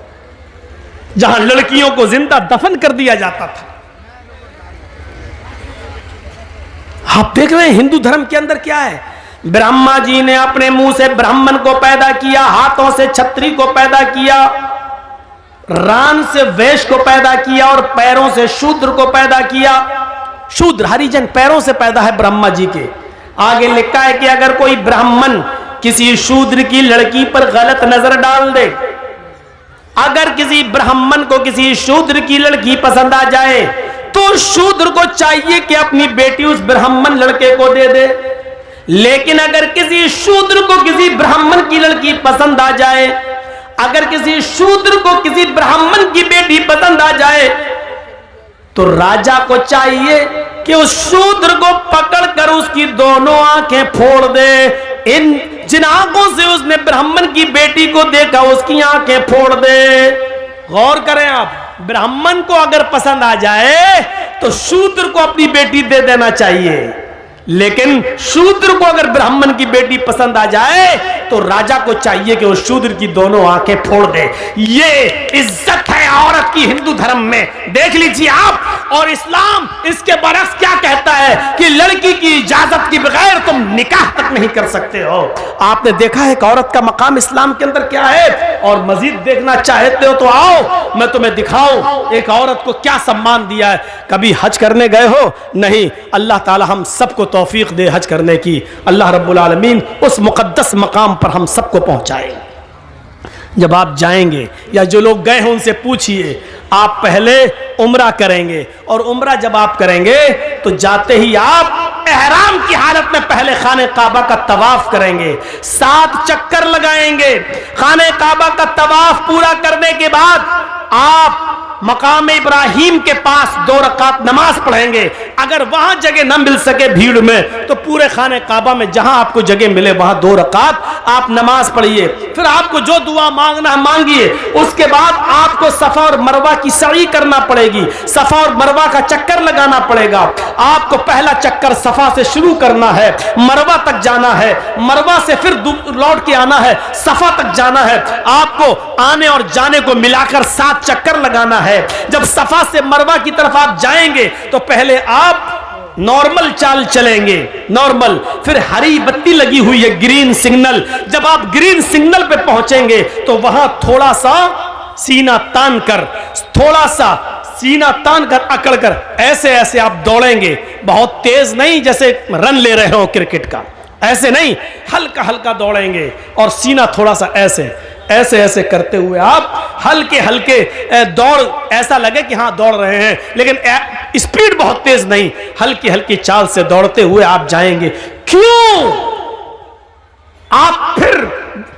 जहां लड़कियों को जिंदा दफन कर दिया जाता था। आप देख रहे हैं हिंदू धर्म के अंदर क्या है। ब्रह्मा जी ने अपने मुंह से ब्राह्मण को पैदा किया, हाथों से छत्री को पैदा किया, रान से वैश्य को पैदा किया और पैरों से शूद्र को पैदा किया। शूद्र हरिजन पैरों से पैदा है ब्रह्मा जी के। आगे लिखा है कि अगर कोई ब्राह्मण किसी शूद्र की लड़की पर गलत नजर डाल दे, अगर किसी ब्राह्मण को किसी शूद्र की लड़की पसंद आ जाए तो शूद्र को चाहिए कि अपनी बेटी उस ब्राह्मण लड़के को दे दे। लेकिन अगर किसी शूद्र को किसी ब्राह्मण की लड़की पसंद आ जाए, अगर किसी शूद्र को किसी ब्राह्मण की बेटी पसंद आ जाए, तो राजा को चाहिए कि उस शूद्र को पकड़कर उसकी दोनों आंखें फोड़ दे। इन जिन आंखों से उसने ब्राह्मण की बेटी को देखा उसकी आंखें फोड़ दे। गौर करें आप, ब्राह्मण को अगर पसंद आ जाए तो शूद्र को अपनी बेटी दे देना चाहिए, लेकिन शूद्र को अगर ब्राह्मण की बेटी पसंद आ जाए तो राजा को चाहिए कि वो शूद्र की दोनों आंखें फोड़ दे। ये इज्जत है औरत की हिंदू धर्म में, देख लीजिए आप। और इस्लाम इसके बरक्स क्या कहता है कि लड़की की इजाजत के बगैर तुम निकाह तक नहीं कर सकते हो। आपने देखा है कि औरत का मकाम इस्लाम के अंदर क्या है, और मजीद देखना चाहते हो तो आओ मैं तुम्हें दिखाऊं एक औरत को क्या सम्मान दिया है। कभी हज करने गए हो? नहीं। अल्लाह ताला हम सबको तौफीक दे हज करने की। अल्लाह रब्बुल आलमीन उस मुकद्दस मकाम पर हम सबको पहुंचाए। जब आप जाएंगे या जो लोग गए हैं उनसे पूछिए, आप पहले उम्रा करेंगे, और उम्रा जब आप करेंगे तो जाते ही आप एहराम की हालत में पहले खाने काबा का तवाफ करेंगे, 7 चक्कर लगाएंगे। खाने काबा का तवाफ पूरा करने के बाद आप मकाम इब्राहिम के पास 2 रकात नमाज पढ़ेंगे। अगर वहां जगह न मिल सके भीड़ में तो पूरे खाने काबा में जहां आपको जगह मिले वहां 2 रकात आप नमाज पढ़िए। फिर आपको जो दुआ मांगना है मांगिए। उसके बाद आपको सफा और मरवा की सई करना पड़ेगी, सफा और मरवा का चक्कर लगाना पड़ेगा। आपको पहला चक्कर सफा से शुरू करना है, मरवा तक जाना है, मरवा से फिर लौट के आना है, सफा तक जाना है। आपको आने और जाने को मिलाकर 7 चक्कर लगाना है। जब सफा से मरवा की तरफ आप जाएंगे तो पहले आप नॉर्मल चाल चलेंगे, नॉर्मल, फिर हरी बत्ती लगी हुई है, ग्रीन सिग्नल। जब आप ग्रीन सिग्नल पे पहुंचेंगे तो वहां थोड़ा सा सीना तान कर, थोड़ा सा सीना तान कर, अकड़ कर ऐसे ऐसे आप दौड़ेंगे। बहुत तेज नहीं जैसे रन ले रहे हो क्रिकेट का, ऐसे नहीं, हल्का हल्का दौड़ेंगे और सीना थोड़ा सा ऐसे ऐसे ऐसे करते हुए आप हल्के हल्के दौड़, ऐसा लगे कि हाँ दौड़ रहे हैं, लेकिन स्पीड बहुत तेज नहीं, हल्की हल्की चाल से दौड़ते हुए आप जाएंगे। क्यों? आप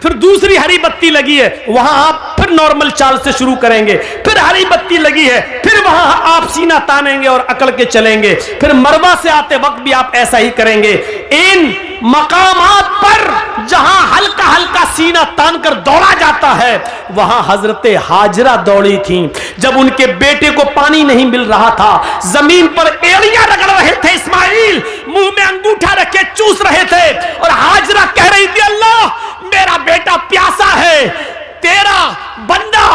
फिर दूसरी हरी बत्ती लगी है, वहां आप फिर नॉर्मल चाल से शुरू करेंगे। फिर हरी बत्ती लगी है, फिर वहां आप सीना तानेंगे और अकड़ के चलेंगे। फिर मरवा से आते वक्त भी आप ऐसा ही करेंगे। इन मकामात पर जहां हल्का हल्का सीना तान कर दौड़ा जाता है वहां हजरते हाजरा दौड़ी थी। जब उनके बेटे को पानी नहीं मिल रहा था, जमीन पर एड़ियां रगड़ रहे थे इस्माइल, मुंह में अंगूठा रखे चूस रहे थे, और हाजरा कह रही थी अल्लाह मेरा बेटा प्यासा है, तेरा बंदा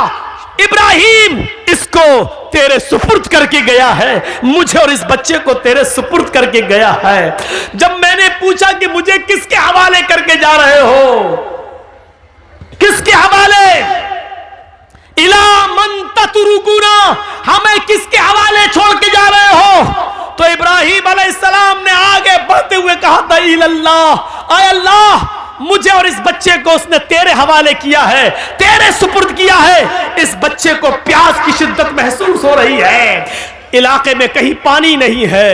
इब्राहिम इसको तेरे सुपुर्द करके गया है, मुझे और इस बच्चे को तेरे सुपुर्द करके गया है। जब मैंने पूछा कि मुझे किसके हवाले करके जा रहे हो, किसके हवाले, इला मन ततरुकुना, हमें किसके हवाले छोड़ के जा रहे हो? तो इब्राहिम अलैहिस्सलाम ने आगे बढ़ते हुए कहा था, इल्लाह, आय अल्लाह, मुझे और इस बच्चे को उसने तेरे हवाले किया है, तेरे सुपुर्द किया है। इस बच्चे को प्यास की शिद्दत महसूस हो रही है, इलाके में कहीं पानी नहीं है।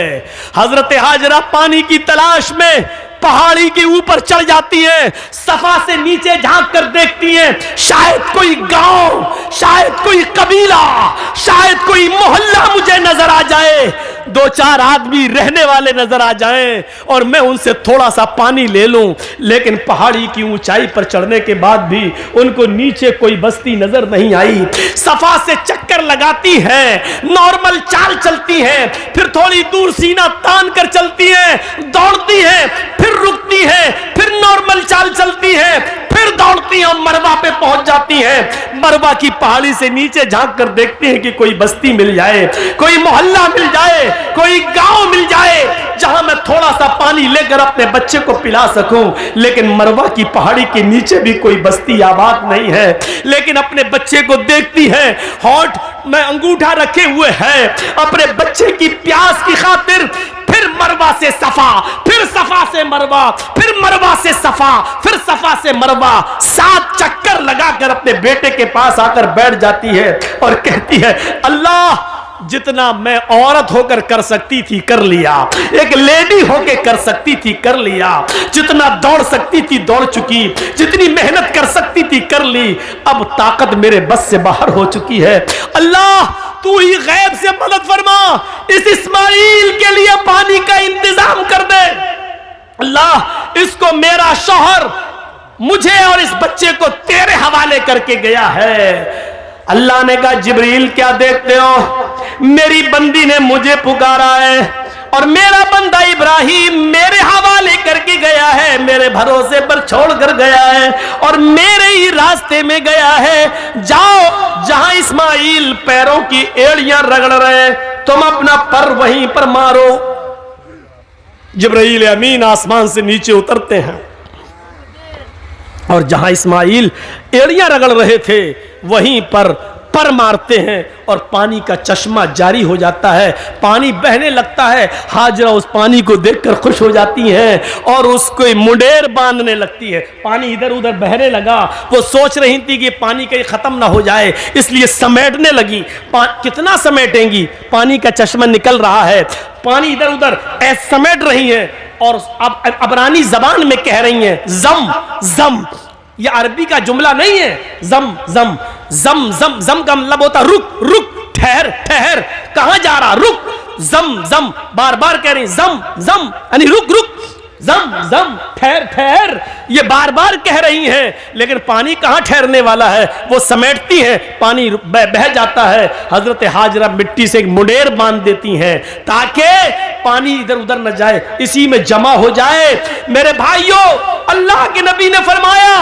हजरत हाजरा पानी की तलाश में पहाड़ी के ऊपर चढ़ जाती है, सफा से नीचे झांक कर देखती हैं, शायद कोई गांव, शायद कोई कबीला, शायद कोई मोहल्ला मुझे नजर आ जाए, दो चार आदमी रहने वाले नजर आ जाएं और मैं उनसे थोड़ा सा पानी ले लूं। लेकिन पहाड़ी की ऊंचाई पर चढ़ने के बाद भी उनको नीचे कोई बस्ती नजर नहीं आई। सफा से चक्कर लगाती है, नॉर्मल चाल चलती है, फिर थोड़ी दूर सीना तान कर चलती है, दौड़ती है, फिर रुकती है, फिर नॉर्मल चाल चलती है, फिर दौड़ती है, मरवा पे पहुंच जाती है। मरवा की पहाड़ी से नीचे झांक कर देखती है कि कोई बस्ती मिल जाए, कोई मोहल्ला मिल जाए, कोई गांव मिल जाए जहां मैं थोड़ा सा पानी लेकर अपने बच्चे को पिला सकूं। लेकिन मरवा की पहाड़ी के नीचे भी कोई बस्ती आबाद नहीं है। लेकिन अपने बच्चे को देखती है, होठ में अंगूठा रखे हुए है, अपने बच्चे की प्यास की खातिर फिर मरवा से सफा, फिर सफा से मरवा, फिर मरवा से सफा, फिर सफा से मरवा, 7 चक्कर लगाकर अपने बेटे के पास आकर बैठ जाती है और कहती है, अल्लाह, जितना मैं औरत होकर कर सकती थी कर लिया, एक लेडी होकर कर सकती थी कर लिया, जितना दौड़ सकती थी दौड़ चुकी, जितनी मेहनत कर सकती थी कर ली, अब ताकत मेरे बस से बाहर हो चुकी है। अल्लाह, तू ही गैब से मदद फरमा, इस इस्माइल के लिए पानी का इंतजाम कर दे। अल्लाह, इसको मेरा शौहर मुझे और इस बच्चे को तेरे हवाले करके गया है। अल्लाह ने कहा, जिब्रील क्या देखते हो, मेरी बंदी ने मुझे पुकारा है और मेरा बंदा इब्राहिम मेरे हवाले करके गया है, मेरे भरोसे पर छोड़ कर गया है और मेरे ही रास्ते में गया है। जाओ, जहां इस्माइल पैरों की एड़ियां रगड़ रहे, तुम अपना पर वहीं पर मारो। जिब्रील अमीन आसमान से नीचे उतरते हैं और जहां इस्माइल एड़ियां रगड़ रहे थे वहीं पर मारते हैं और पानी का चश्मा जारी हो जाता है, पानी बहने लगता है। हाजरा उस पानी को देखकर खुश हो जाती हैं और उसको मुंडेर बांधने लगती है। पानी इधर उधर बहने लगा, वो सोच रही थी कि पानी कहीं खत्म ना हो जाए, इसलिए समेटने लगी। कितना समेटेंगी, पानी का चश्मा निकल रहा है, पानी इधर उधर ऐसे समेट रही है और अब अबरानी जबान में कह रही हैं, जम जम। ये अरबी का जुमला नहीं है, जम जम जम जम। जम का मतलब होता रुक रुक, ठहर ठहर, कहां जा रहा, रुक, जम जम, बार बार कह रही जम जम, यानी रुक रुक, जम जम, ठहर ठहर, ये बार बार कह रही हैं। लेकिन पानी कहां ठहरने वाला है, वो समेटती है, पानी बह जाता है। हजरत हाजरा मिट्टी से एक मुंडेर बांध देती हैं ताकि पानी इधर उधर न जाए, इसी में जमा हो जाए। मेरे भाइयों, अल्लाह के नबी ने फरमाया,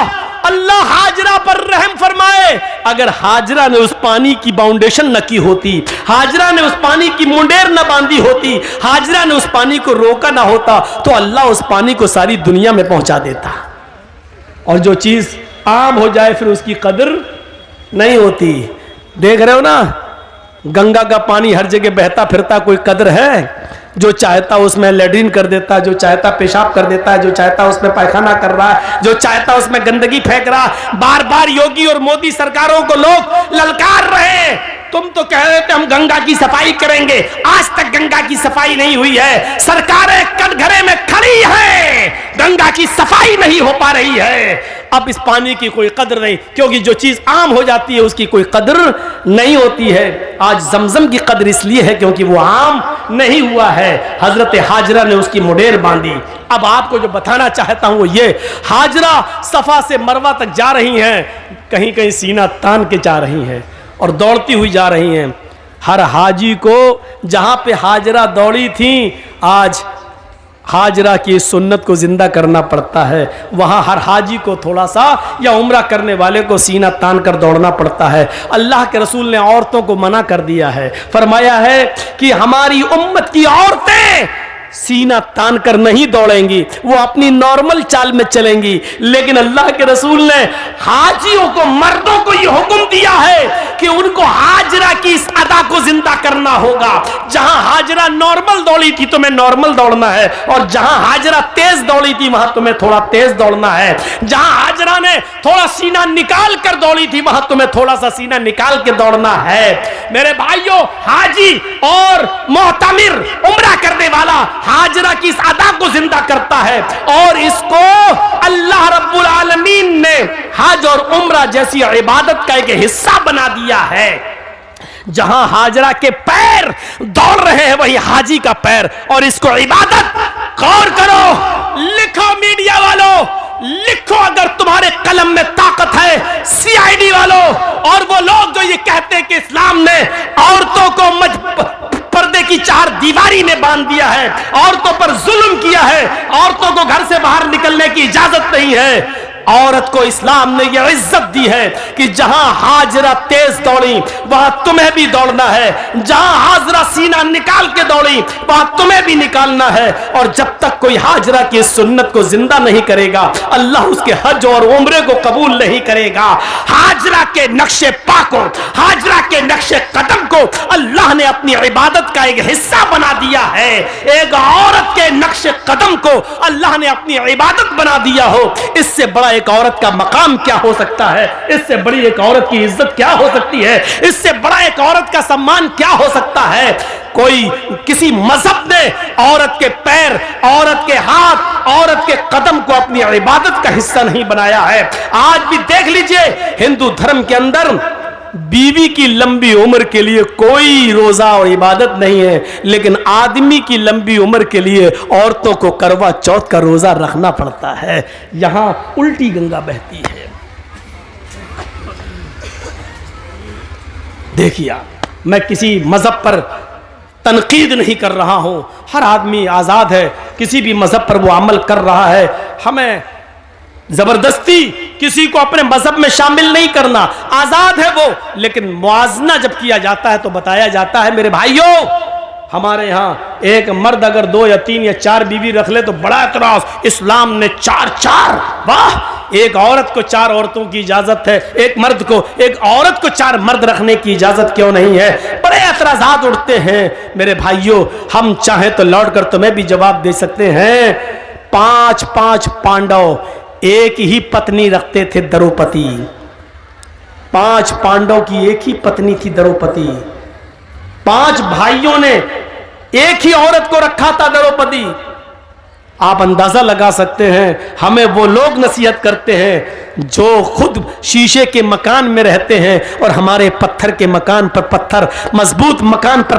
अल्लाह हाजरा पर रहम फरमाए। अगर हाजरा ने उस पानी की बाउंडेशन न की होती, हाजरा ने उस पानी की मुंडेर न बांधी होती, हाजरा ने उस पानी को रोका ना होता, तो अल्लाह उस पानी को सारी दुनिया में पहुंचा देता। और जो चीज आम हो जाए फिर उसकी कदर नहीं होती। देख रहे हो ना, गंगा का पानी हर जगह बहता फिरता, कोई कदर है? जो चाहता उसमें लैट्रिन कर देता, जो चाहता पेशाब कर देता है, जो चाहता उसमें पायखाना कर रहा है, जो चाहता उसमें गंदगी फेंक रहा। बार बार योगी और मोदी सरकारों को लोग ललकार रहे, तुम तो कह रहे थे हम गंगा की सफाई करेंगे, आज तक गंगा की सफाई नहीं हुई है। सरकारें कटघरे में खड़ी हैं, गंगा की सफाई नहीं हो पा रही है। अब इस पानी की कोई कदर नहीं, क्योंकि जो चीज आम हो जाती है उसकी कोई कदर नहीं होती है। आज जमजम की कदर इसलिए है क्योंकि वो आम नहीं हुआ है। हजरत हाजरा ने उसकी मुंडेर बांधी। अब आपको जो बताना चाहता हूं वो ये, हाजरा सफा से मरवा तक जा रही हैं, कहीं कहीं सीना तान के जा रही हैं और दौड़ती हुई जा रही हैं। हर हाजी को जहां पे हाजरा दौड़ी थी, आज हाजरा की सुन्नत को जिंदा करना पड़ता है। वहाँ हर हाजी को थोड़ा सा या उम्रा करने वाले को सीना तान कर दौड़ना पड़ता है। अल्लाह के रसूल ने औरतों को मना कर दिया है, फरमाया है कि हमारी उम्मत की औरतें सीना तान कर नहीं दौड़ेंगी, वो अपनी नॉर्मल चाल में चलेंगी। लेकिन अल्लाह के रसूल ने हाजियों को, मर्दों को यह हुक्म दिया है कि उनको हाजरा की इस अदा को जिंदा करना होगा। जहां हाजरा नॉर्मल दौड़ी थी तुम्हें नॉर्मल दौड़ना है, और जहां हाजरा तेज दौड़ी थी वहां तुम्हें थोड़ा तेज दौड़ना है। जहां हाजरा ने थोड़ा सीना निकाल कर दौड़ी थी वहां तुम्हें थोड़ा सा सीना निकाल के दौड़ना है। मेरे भाइयों, हाजी और मोहतमिर, उम्रा करने वाला हाजरा की इस अदा को जिंदा करता है, और इसको अल्लाह रब्बुल आलमीन ने हज और उम्रा जैसी इबादत का एक हिस्सा बना दिया है। जहां हाजरा के पैर दौड़ रहे हैं वही हाजी का पैर, और इसको इबादत। गौर करो, लिखो मीडिया वालों, लिखो अगर तुम्हारे कलम में ताकत है, सीआईडी वालों और वो लोग जो ये कहते हैं कि इस्लाम ने औरतों को पर्दे की चार दीवारी में बांध दिया है, औरतों पर जुल्म किया है, औरतों को घर से बाहर निकलने की इजाजत नहीं है। औरत को इस्लाम ने यह इज्जत दी है कि जहां हाजरा तेज दौड़ी वहां तुम्हें भी दौड़ना है, जहां हाजरा सीना निकाल के दौड़ी वहां तुम्हें भी निकालना है। और जब तक कोई हाजरा की सुन्नत को जिंदा नहीं करेगा, अल्लाह उसके हज और उम्रे को कबूल नहीं करेगा। हाजरा के नक्शे पाकों, हाजरा के नक्शे कदम को अल्लाह ने अपनी इबादत का एक हिस्सा बना दिया है। एक औरत के नक्शे कदम को अल्लाह ने अपनी इबादत बना दिया हो, इससे बड़ा एक औरत का मकाम क्या हो सकता है? इससे बड़ी एक औरत की इज्जत क्या हो सकती है? इससे बड़ा एक औरत का सम्मान क्या हो सकता है? कोई किसी मजहब ने औरत के पैर, औरत के हाथ, औरत के कदम को अपनी इबादत का हिस्सा नहीं बनाया है। आज भी देख लीजिए, हिंदू धर्म के अंदर बीवी की लंबी उम्र के लिए कोई रोजा और इबादत नहीं है, लेकिन आदमी की लंबी उम्र के लिए औरतों को करवा चौथ का रोजा रखना पड़ता है। यहां उल्टी गंगा बहती है। देखिए, मैं किसी मजहब पर तनकीद नहीं कर रहा हूं, हर आदमी आजाद है, किसी भी मजहब पर वो अमल कर रहा है। हमें जबरदस्ती किसी को अपने मजहब में शामिल नहीं करना, आजाद है वो। लेकिन मुआजना जब किया जाता है तो बताया जाता है, मेरे भाइयों, हमारे यहाँ एक मर्द अगर 2 या 3 या 4 बीवी रख ले तो बड़ा एतराज, इस्लाम ने 4-4, वाह, एक औरत को 4 औरतों की इजाजत है, एक मर्द को, एक औरत को 4 मर्द रखने की इजाजत क्यों नहीं है? बड़े एतराजात उठते हैं। मेरे भाइयों, हम चाहें तो लौट कर तुम्हें भी जवाब दे सकते हैं। 5 पांडव एक ही पत्नी रखते थे, द्रौपदी। 5 पांडव की एक ही पत्नी थी, द्रौपदी। 5 भाइयों ने एक ही औरत को रखा था, द्रौपदी। आप अंदाजा लगा सकते हैं, हमें वो लोग नसीहत करते हैं जो खुद शीशे के मकान में रहते हैं और हमारे पत्थर के मकान पर पत्थर, मजबूत मकान पर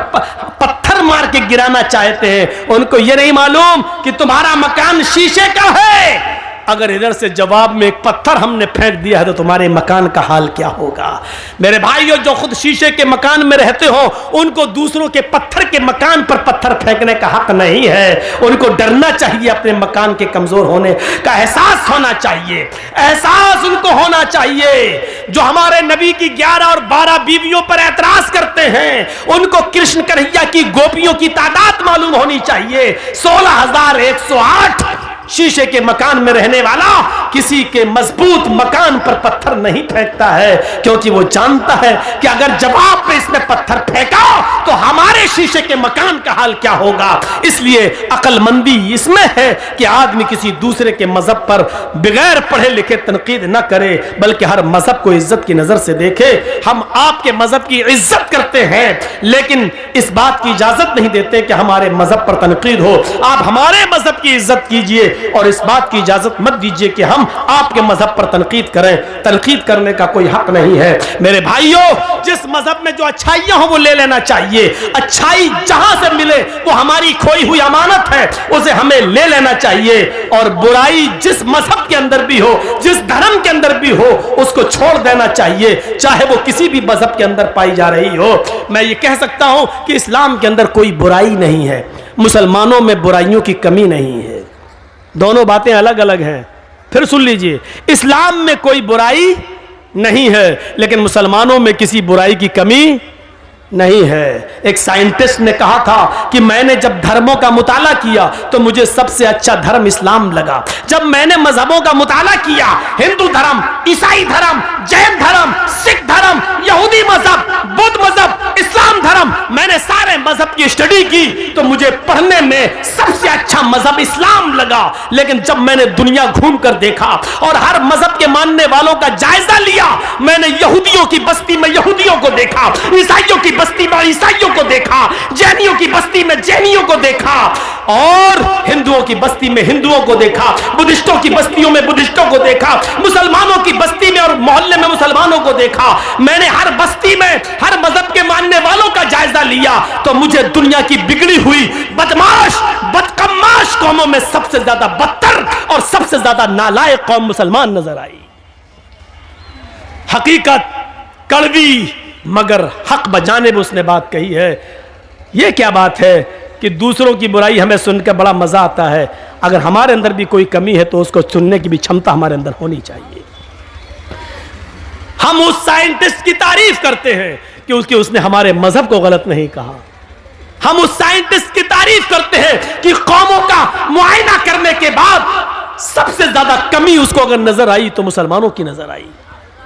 पत्थर मार के गिराना चाहते हैं। उनको ये नहीं मालूम कि तुम्हारा मकान शीशे का है। अगर इधर से जवाब में एक पत्थर हमने फेंक दिया है तो तुम्हारे मकान का हाल क्या होगा? मेरे भाइयों, जो खुद शीशे के मकान में रहते हो उनको दूसरों के पत्थर के मकान पर पत्थर फेंकने का हक नहीं है। उनको डरना चाहिए, अपने मकान के कमजोर होने का एहसास होना चाहिए, एहसास उनको होना चाहिए। जो हमारे नबी की 11 और 12 बीवियों पर एतराज करते हैं, उनको कृष्ण कन्हैया की गोपियों की तादाद मालूम होनी चाहिए। 16,108 शीशे के मकान में रहने वाला किसी के मजबूत मकान पर पत्थर नहीं फेंकता है, क्योंकि वो जानता है कि अगर जवाब पे इसमें पत्थर फेंका तो हमारे शीशे के मकान का हाल क्या होगा। इसलिए अक्लमंदी इसमें है कि आदमी किसी दूसरे के मजहब पर बगैर पढ़े लिखे तनकीद न करे, बल्कि हर मजहब को इज्जत की नजर से देखे। हम आपके मजहब की इज्जत करते हैं, लेकिन इस बात की इजाजत नहीं देते कि हमारे मजहब पर तनकीद हो। आप हमारे मजहब की इज्जत कीजिए और इस बात की इजाजत मत दीजिए कि हम आपके मजहब पर तनकीद करें। तनकीद करने का कोई हक नहीं है। मेरे भाइयों, जिस मजहब में जो अच्छाइयां हो वो ले लेना चाहिए। अच्छाई जहां से मिले वो हमारी खोई हुई अमानत है, उसे हमें ले लेना चाहिए। और बुराई जिस मजहब के अंदर भी हो, जिस धर्म के अंदर भी हो, उसको छोड़ देना चाहिए, चाहे वो किसी भी मजहब के अंदर पाई जा रही हो। मैं ये कह सकता हूं कि इस्लाम के अंदर कोई बुराई नहीं है। मुसलमानों में बुराइयों की कमी नहीं है। दोनों बातें अलग अलग हैं। फिर सुन लीजिए, इस्लाम में कोई बुराई नहीं है, लेकिन मुसलमानों में किसी बुराई की कमी नहीं है। एक साइंटिस्ट ने कहा था कि मैंने जब धर्मों का मुताला किया तो मुझे सबसे अच्छा धर्म इस्लाम लगा। जब मैंने मजहबों का मुताला किया, हिंदू धर्म, ईसाई धर्म, जैन धर्म, सिख धर्म, यहूदी मजहब, बुद्ध मजहब, इस्लाम धर्म, मैंने सारे मजहब की स्टडी की तो मुझे पढ़ने में सबसे अच्छा मजहब इस्लाम लगा। लेकिन जब मैंने दुनिया घूम कर देखा और हर मजहब के मानने वालों का जायजा लिया, मैंने यहूदियों की बस्ती में यहूदियों को देखा, ईसाइयों की बस्ती में ईसाइयों को देखा, जैनियों की बस्ती में जैनियों को देखा, और हिंदुओं की बस्ती में हिंदुओं को देखा, बुद्धिस्टों की बस्तियों में बुद्धिस्टों को देखा, मुसलमानों की बस्ती में और मोहल्ले में मुसलमानों को देखा। मैंने हर बस्ती में हर मजहब के मानने वालों का जायजा लिया तो मुझे दुनिया की बिगड़ी हुई बदमाश बदकम्माश कौमों में सबसे ज्यादा बदतर और सबसे ज्यादा नालायक कौम मुसलमान नजर आई। हकीकत कड़वी मगर हक बजाने में उसने बात कही है। यह क्या बात है कि दूसरों की बुराई हमें सुनकर बड़ा मजा आता है। अगर हमारे अंदर भी कोई कमी है तो उसको सुनने की भी क्षमता हमारे अंदर होनी चाहिए। हम उस साइंटिस्ट की तारीफ करते हैं कि उसने हमारे मजहब को गलत नहीं कहा। हम उस साइंटिस्ट की तारीफ करते हैं कि कौमों का मुआयना करने के बाद सबसे ज्यादा कमी उसको अगर नजर आई तो मुसलमानों की नजर आई।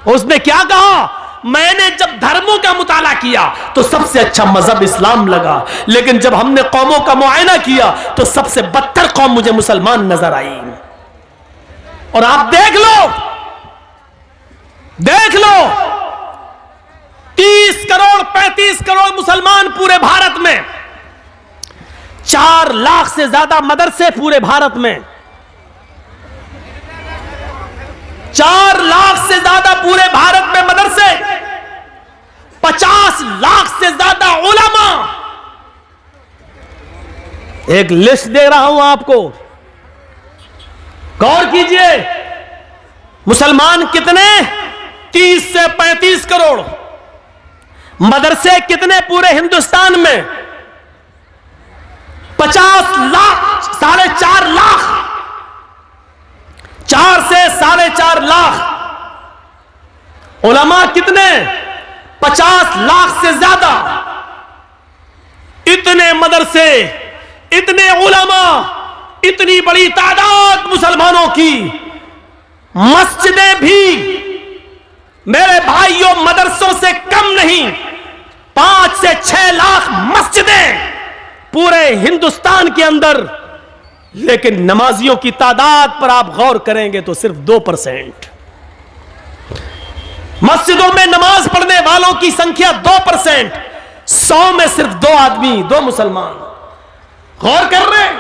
उसने क्या कहा? मैंने जब धर्मों का मुताला किया तो सबसे अच्छा मजहब इस्लाम लगा, लेकिन जब हमने कौमों का मुआयना किया तो सबसे बदतर कौम मुझे मुसलमान नजर आई। और आप देख लो 30 करोड़ 35 करोड़ मुसलमान पूरे भारत में, 4 लाख से ज्यादा मदरसे पूरे भारत में, 4 लाख से ज्यादा पूरे भारत में मदरसे, 50 लाख से ज्यादा उलमा। एक लिस्ट दे रहा हूं आपको, गौर कीजिए। मुसलमान कितने? 30 से 35 करोड़। मदरसे कितने पूरे हिंदुस्तान में? 50 लाख, 4.5 लाख, 4 से 4.5 लाख। उलमा कितने? 50 लाख से ज्यादा। इतने मदरसे, इतने उलमा, इतनी बड़ी तादाद मुसलमानों की। मस्जिदें भी मेरे भाइयों मदरसों से कम नहीं, 5 से 6 लाख मस्जिदें पूरे हिंदुस्तान के अंदर। लेकिन नमाजियों की तादाद पर आप गौर करेंगे तो सिर्फ 2%। मस्जिदों में नमाज पढ़ने वालों की संख्या 2%, 100 में सिर्फ 2 आदमी, 2 मुसलमान। गौर कर रहे हैं?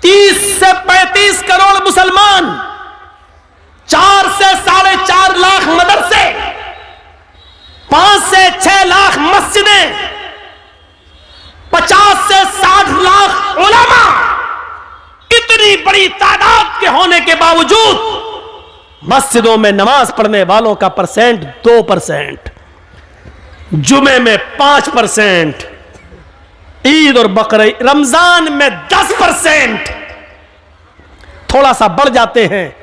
30 से 35 करोड़ मुसलमान, 4 से 4.5 लाख मदरसे, 5 से 6 लाख मस्जिदें, 50 से 60 लाख उलमा। इतनी बड़ी तादाद के होने के बावजूद मस्जिदों में नमाज पढ़ने वालों का परसेंट 2%, जुमे में 5%, ईद और बकरीद रमजान में 10%, थोड़ा सा बढ़ जाते हैं।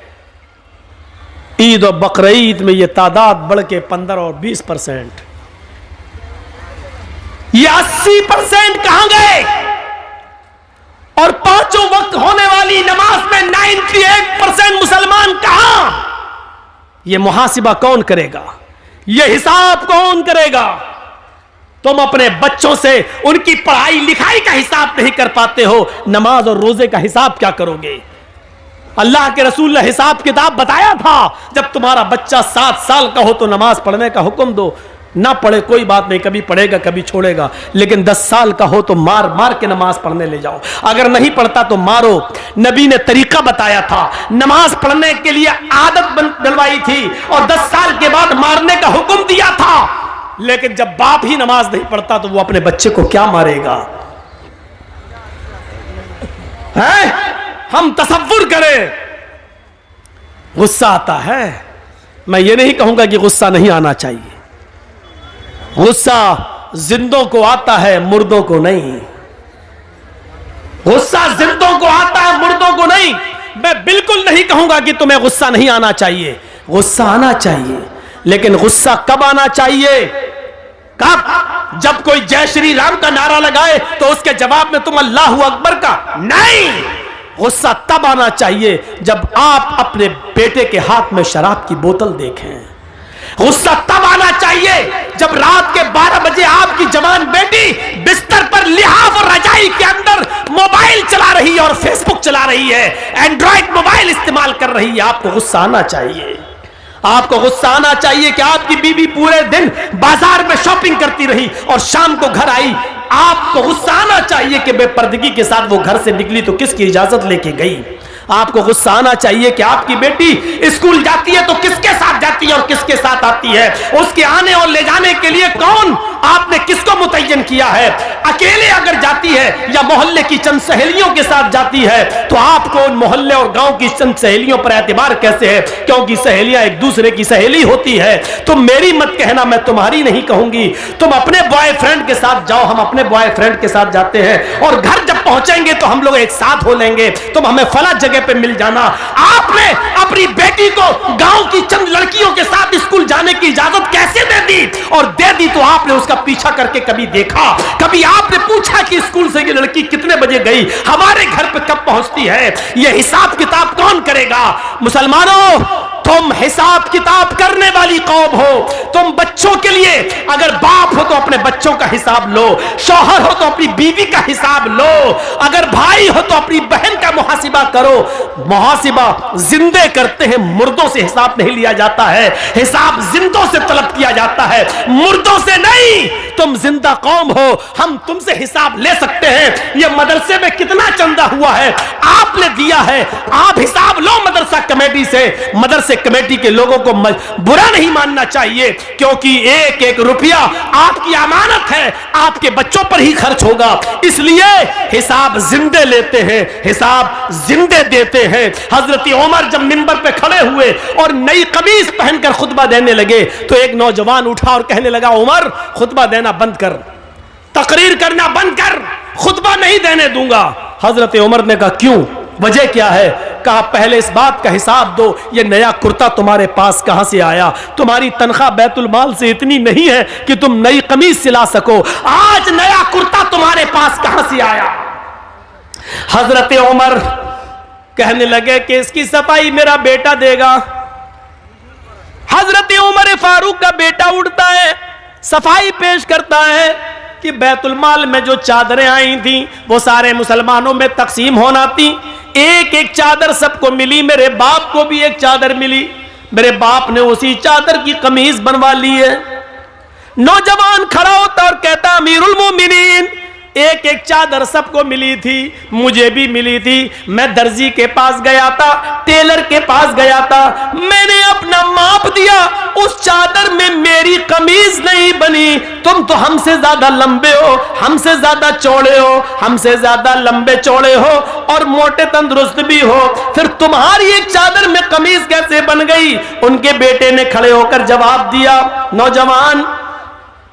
ईद और बकरीद में यह तादाद बढ़ के 15 और 20%। ये 80% कहां गए? और 5 वक्त होने वाली नमाज में 98% मुसलमान कहां? ये मुहासिबा कौन करेगा? ये हिसाब कौन करेगा? तुम अपने बच्चों से उनकी पढ़ाई लिखाई का हिसाब नहीं कर पाते हो, नमाज और रोजे का हिसाब क्या करोगे? अल्लाह के रसूल ने हिसाब किताब बताया था, जब तुम्हारा बच्चा 7 साल का हो तो नमाज पढ़ने का हुक्म दो। ना पढ़े कोई बात नहीं, कभी पढ़ेगा कभी छोड़ेगा, लेकिन 10 साल का हो तो मार मार के नमाज पढ़ने ले जाओ। अगर नहीं पढ़ता तो मारो। नबी ने तरीका बताया था, नमाज पढ़ने के लिए आदत डलवाई थी और 10 साल के बाद मारने का हुक्म दिया था। लेकिन जब बाप ही नमाज नहीं पढ़ता तो वो अपने बच्चे को क्या मारेगा? है? हम तसव्वुर करें, गुस्सा आता है। मैं ये नहीं कहूंगा कि गुस्सा नहीं आना चाहिए। गुस्सा जिंदों को आता है, मुर्दों को नहीं। गुस्सा जिंदों को आता है, मुर्दों को नहीं। मैं बिल्कुल नहीं कहूंगा कि तुम्हें गुस्सा नहीं आना चाहिए, गुस्सा आना चाहिए, लेकिन गुस्सा कब आना चाहिए? कब? जब कोई जय श्री राम का नारा लगाए तो उसके जवाब में तुम अल्लाहू अकबर का नहीं। गुस्सा तब आना चाहिए जब आप अपने बेटे के हाथ में शराब की बोतल देखें। गुस्सा तब आना चाहिए जब रात के 12 बजे आपकी जवान बेटी बिस्तर पर लिहाफ और रजाई के अंदर मोबाइल चला रही है और फेसबुक चला रही है, एंड्रॉइड मोबाइल इस्तेमाल कर रही है। आपको गुस्सा आना चाहिए। आपको गुस्सा आना चाहिए कि आपकी बीवी पूरे दिन बाजार में शॉपिंग करती रही और शाम को घर आई। आपको गुस्सा आना चाहिए कि बेपर्दगी के साथ वो घर से निकली तो किसकी इजाजत लेके गई। आपको गुस्सा आना चाहिए कि आपकी बेटी स्कूल जाती है तो किसके साथ जाती है और किसके साथ आती है। उसके आने और ले जाने के लिए कौन, आपने किसको मुतय्यन किया है। अकेले अगर जाती है या मोहल्ले की चंद सहेलियों के साथ जाती है तो आपको उन मोहल्ले और गांव की चंद सहेलियों पर एतबार कैसे है? क्योंकि सहेलियां एक दूसरे की सहेली होती है। तुम मेरी मत कहना, मैं तुम्हारी नहीं कहूंगी। तुम अपने बॉयफ्रेंड के साथ जाओ, हम अपने बॉयफ्रेंड के साथ जाते हैं और घर जब पहुंचेंगे तो हम लोग एक साथ हो लेंगे। तुम हमें फला जगह पे मिल जाना। आपने अपनी बेटी को गांव की चंद लड़कियों के साथ स्कूल जाने की इजाजत कैसे दे दी? और दे दी तो आपने उसका पीछा करके कभी देखा? कभी आपने पूछा कि स्कूल से ये लड़की कितने बजे गई, हमारे घर पे कब पहुंचती है? ये हिसाब किताब कौन करेगा? मुसलमानों, तुम हिसाब किताब करने वाली कौम हो। तुम बच्चों के लिए अगर बाप हो तो अपने बच्चों का हिसाब लो, शौहर हो तो अपनी बीवी का हिसाब लो, अगर भाई हो तो अपनी बहन का मुहासिबा करो। मुहासिबा जिंदे करते हैं, मुर्दों से हिसाब नहीं लिया जाता है। हिसाब जिंदों से तलब किया जाता है, मुर्दों से नहीं। तुम जिंदा कौम हो, हम तुमसे हिसाब ले सकते हैं। ये मदरसे में कितना चंदा हुआ है आपने दिया है, आप हिसाब लो मदरसा कमेटी से। मदरसे कमेटी के लोगों को बुरा नहीं मानना चाहिए, क्योंकि एक एक रुपया आपकी अमानत है, आपके बच्चों पर ही खर्च होगा। इसलिए हिसाब जिंदे लेते हैं, हिसाब जिंदे देते हैं। हजरत उमर जब मिंबर पे खड़े हुए और नई कमीज पहनकर खुतबा देने लगे तो एक नौजवान उठा और कहने लगा, उमर खुतबा देना बंद कर, तकरीर करना बंद कर, खुतबा नहीं देने दूंगा। हजरत उमर ने कहा, क्यों, वजह क्या है? कहा, पहले इस बात का हिसाब दो, ये नया कुर्ता तुम्हारे पास कहां से आया? तुम्हारी तनख्वाह बैतुल माल से इतनी नहीं है कि तुम नई कमीज सिला सको। आज नया कुर्ता तुम्हारे पास कहां से आया? हजरत उमर कहने लगे कि इसकी सफाई मेरा बेटा देगा। हजरत उमर फारूक का बेटा उठता है, सफाई पेश करता है कि बैतुल माल में जो चादरें आई थी वो सारे मुसलमानों में तकसीम होना थी। एक एक चादर सबको मिली, मेरे बाप को भी एक चादर मिली। मेरे बाप ने उसी चादर की कमीज बनवा ली है। नौजवान खड़ा होता और कहता, अमीरुल मोमिनीन, एक एक चादर सबको मिली थी, मुझे भी मिली थी। मैं दर्जी के पास गया था, टेलर के पास गया था, मैंने अपना माप दिया, उस चादर में मेरी कमीज नहीं बनी। तुम तो हमसे ज्यादा लंबे हो, हमसे ज्यादा चौड़े हो, हमसे ज्यादा लंबे चौड़े हो और मोटे तंदुरुस्त भी हो, फिर तुम्हारी एक चादर में कमीज कैसे बन गई? उनके बेटे ने खड़े होकर जवाब दिया, नौजवान,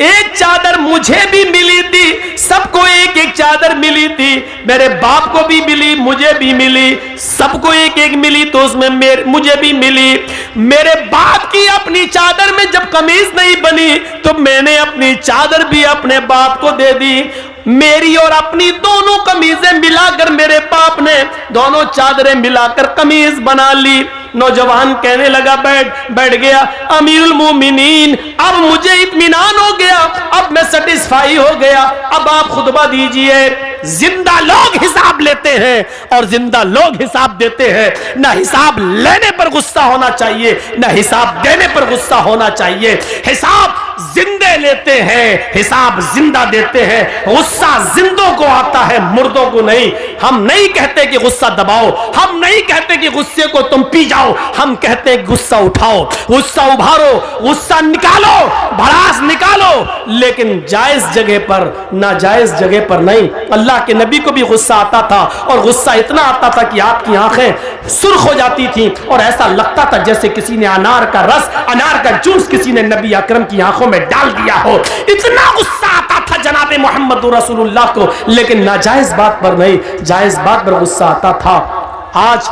एक चादर मुझे भी मिली थी, सबको एक एक चादर मिली थी, मेरे बाप को भी मिली, मुझे भी मिली, सबको एक एक मिली तो उसमें मुझे भी मिली। मेरे बाप की अपनी चादर में जब कमीज नहीं बनी तो मैंने अपनी चादर भी अपने बाप को दे दी। मेरी और अपनी दोनों कमीजें मिलाकर मेरे बाप ने दोनों चादरें मिलाकर कमीज बना ली। नौजवान कहने लगा, बैठ गया, अमीरुल मोमिनीन, अब मुझे इत्मीनान हो गया, अब मैं सेटिस्फाई हो गया, अब आप खुतबा दीजिए। जिंदा लोग हिसाब लेते हैं और जिंदा लोग हिसाब देते हैं। ना हिसाब लेने पर गुस्सा होना चाहिए, ना हिसाब देने पर गुस्सा होना चाहिए। हिसाब जिंदे लेते हैं, हिसाब जिंदा देते हैं। गुस्सा जिंदों को आता है, मुर्दों को नहीं। हम नहीं कहते कि गुस्सा दबाओ, हम नहीं कहते कि गुस्से को तुम पी जाओ, हम कहते हैं गुस्सा उठाओ, गुस्सा उभारो, गुस्सा निकालो, भड़ास निकालो, लेकिन जायज जगह पर, नाजायज जगह पर नहीं। अल्लाह के नबी को भी गुस्सा आता था और गुस्सा इतना आता था कि आपकी आंखें सुर्ख हो जाती थी और ऐसा लगता था जैसे किसी ने अनार का रस, अनार का जूस किसी ने नबी अकरम की आंखों में डाल दिया हो। इतना गुस्सा आता था जनाबे मोहम्मद रसूलुल्लाह को, लेकिन नाजायज बात पर नहीं, जायज बात पर गुस्सा आता था। आज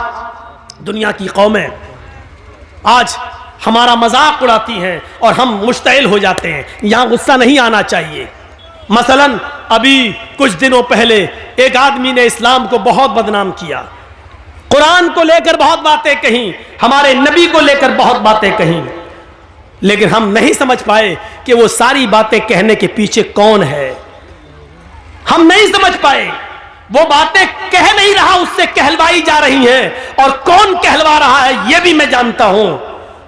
दुनिया की कौमें आज हमारा मजाक उड़ाती हैं और हम मुश्तइल हो जाते हैं। यहां गुस्सा नहीं आना चाहिए। मसलन अभी कुछ दिनों पहले एक आदमी ने इस्लाम को बहुत बदनाम किया, कुरान को लेकर बहुत बातें कहीं, हमारे नबी को लेकर बहुत बातें कहीं, लेकिन हम नहीं समझ पाए कि वो सारी बातें कहने के पीछे कौन है। हम नहीं समझ पाए वो बातें कह नहीं रहा, उससे कहलवाई जा रही हैं, और कौन कहलवा रहा है यह भी मैं जानता हूं,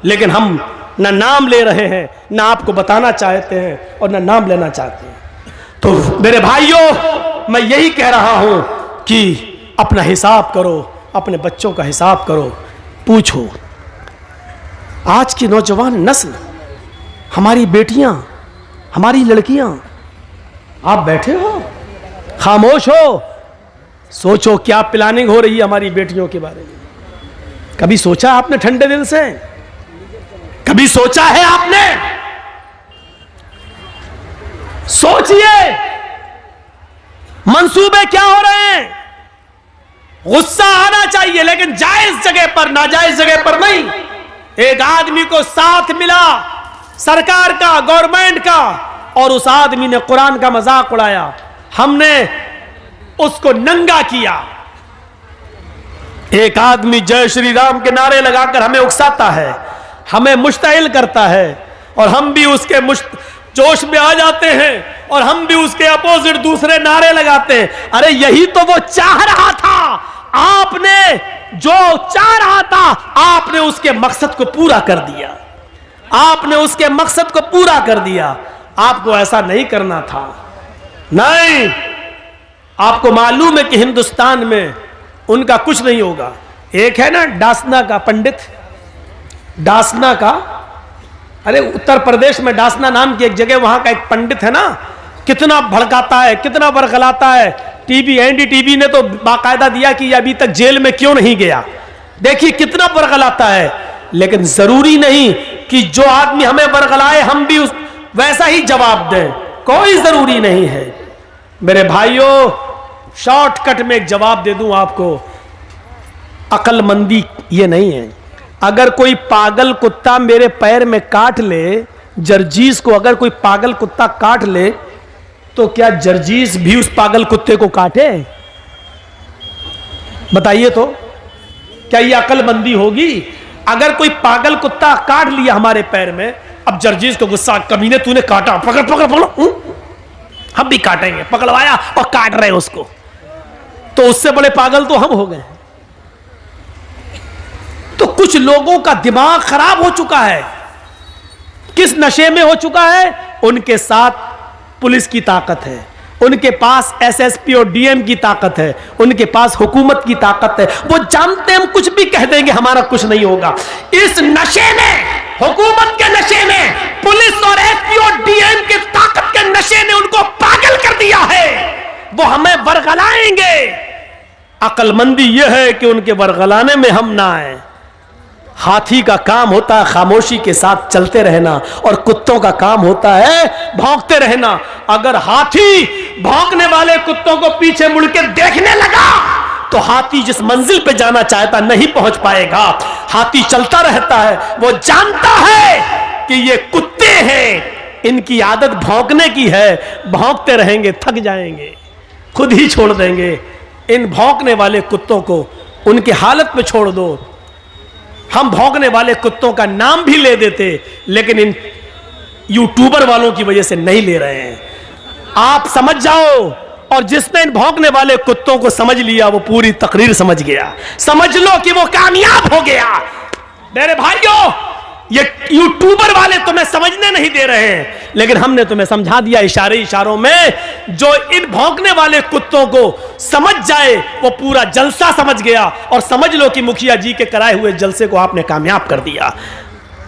लेकिन हम ना नाम ले रहे हैं, ना आपको बताना चाहते हैं और ना नाम लेना चाहते हैं। तो मेरे भाइयों, मैं यही कह रहा हूं कि अपना हिसाब करो, अपने बच्चों का हिसाब करो। पूछो आज की नौजवान नस्ल, हमारी बेटियां, हमारी लड़कियां, आप बैठे हो खामोश हो, सोचो क्या प्लानिंग हो रही है हमारी बेटियों के बारे में। कभी सोचा आपने ठंडे दिल से? कभी सोचा है आपने? सोचिए मंसूबे क्या हो रहे हैं। गुस्सा आना चाहिए, लेकिन जायज जगह पर, नाजायज जगह पर नहीं। एक आदमी को साथ मिला सरकार का, गवर्नमेंट का, और उस आदमी ने कुरान का मजाक उड़ाया, हमने उसको नंगा किया। एक आदमी जय श्री राम के नारे लगाकर हमें उकसाता है, हमें मुश्तइल करता है, और हम भी उसके जोश में आ जाते हैं और हम भी उसके अपोजिट दूसरे नारे लगाते हैं। अरे यही तो वो चाह रहा था, आपने जो चाह रहा था आपने उसके मकसद को पूरा कर दिया, आपने उसके मकसद को पूरा कर दिया। आपको ऐसा नहीं करना था। नहीं, आपको मालूम है कि हिंदुस्तान में उनका कुछ नहीं होगा। एक है ना डासना का पंडित, डासना का, अरे उत्तर प्रदेश में डासना नाम की एक जगह, वहां का एक पंडित है ना, कितना भड़काता है, कितना बरगलाता है। टीवी, एनडीटीवी ने तो बाकायदा दिया कि अभी तक जेल में क्यों नहीं गया। देखिए कितना बरगलाता है, लेकिन जरूरी नहीं कि जो आदमी हमें बरगलाए हम भी वैसा ही जवाब दें, कोई जरूरी नहीं है। मेरे भाइयों, शॉर्टकट में एक जवाब दे दूं आपको, अक्लमंदी ये नहीं है। अगर कोई पागल कुत्ता मेरे पैर में काट ले, जर्जीस को अगर कोई पागल कुत्ता काट ले, तो क्या जर्जीस भी उस पागल कुत्ते को काटे? बताइए तो, क्या ये अक्लमंदी होगी? अगर कोई पागल कुत्ता काट लिया हमारे पैर में, अब जर्जीस को गुस्सा, कमीने तूने काटा, पकड़ पकड़ पकड़, हम भी काटेंगे, पकड़वाया और काट रहे उसको, तो उससे बड़े पागल तो हम हो गए। तो कुछ लोगों का दिमाग खराब हो चुका है। किस नशे में हो चुका है? उनके साथ पुलिस की ताकत है, उनके पास एसएसपी और डीएम की ताकत है, उनके पास हुकूमत की ताकत है। वो जानते हैं हम कुछ भी कह देंगे हमारा कुछ नहीं होगा। इस नशे में, हुकूमत के नशे में, पुलिस और एसपी और डीएम की ताकत के नशे ने उनको पागल कर दिया है। वो हमें बरगलाएंगे। अक्लमंदी यह है कि उनके बरगलाने में हम ना आए। हाथी का काम होता है खामोशी के साथ चलते रहना, और कुत्तों का काम होता है भौंकते रहना। अगर हाथी भौंकने वाले कुत्तों को पीछे मुड़ के देखने लगा, तो हाथी जिस मंजिल पे जाना चाहता नहीं पहुंच पाएगा। हाथी चलता रहता है, वो जानता है कि ये कुत्ते हैं, इनकी आदत भौंकने की है, भौंकते रहेंगे, थक जाएंगे, खुद ही छोड़ देंगे। इन भौंकने वाले कुत्तों को उनकी हालत में छोड़ दो। हम भौंकने वाले कुत्तों का नाम भी ले देते, लेकिन इन यूट्यूबर वालों की वजह से नहीं ले रहे हैं। आप समझ जाओ, और जिसने इन भौंकने वाले कुत्तों को समझ लिया वो पूरी तकरीर समझ गया। समझ लो कि वो कामयाब हो गया। मेरे भाइयों, ये यूट्यूबर वाले तुम्हें समझने नहीं दे रहे हैं, लेकिन हमने तुम्हें समझा दिया इशारों में। जो इन भौंकने वाले कुत्तों को समझ जाए वो पूरा जलसा समझ गया, और समझ लो कि मुखिया जी के कराए हुए जलसे को आपने कामयाब कर दिया।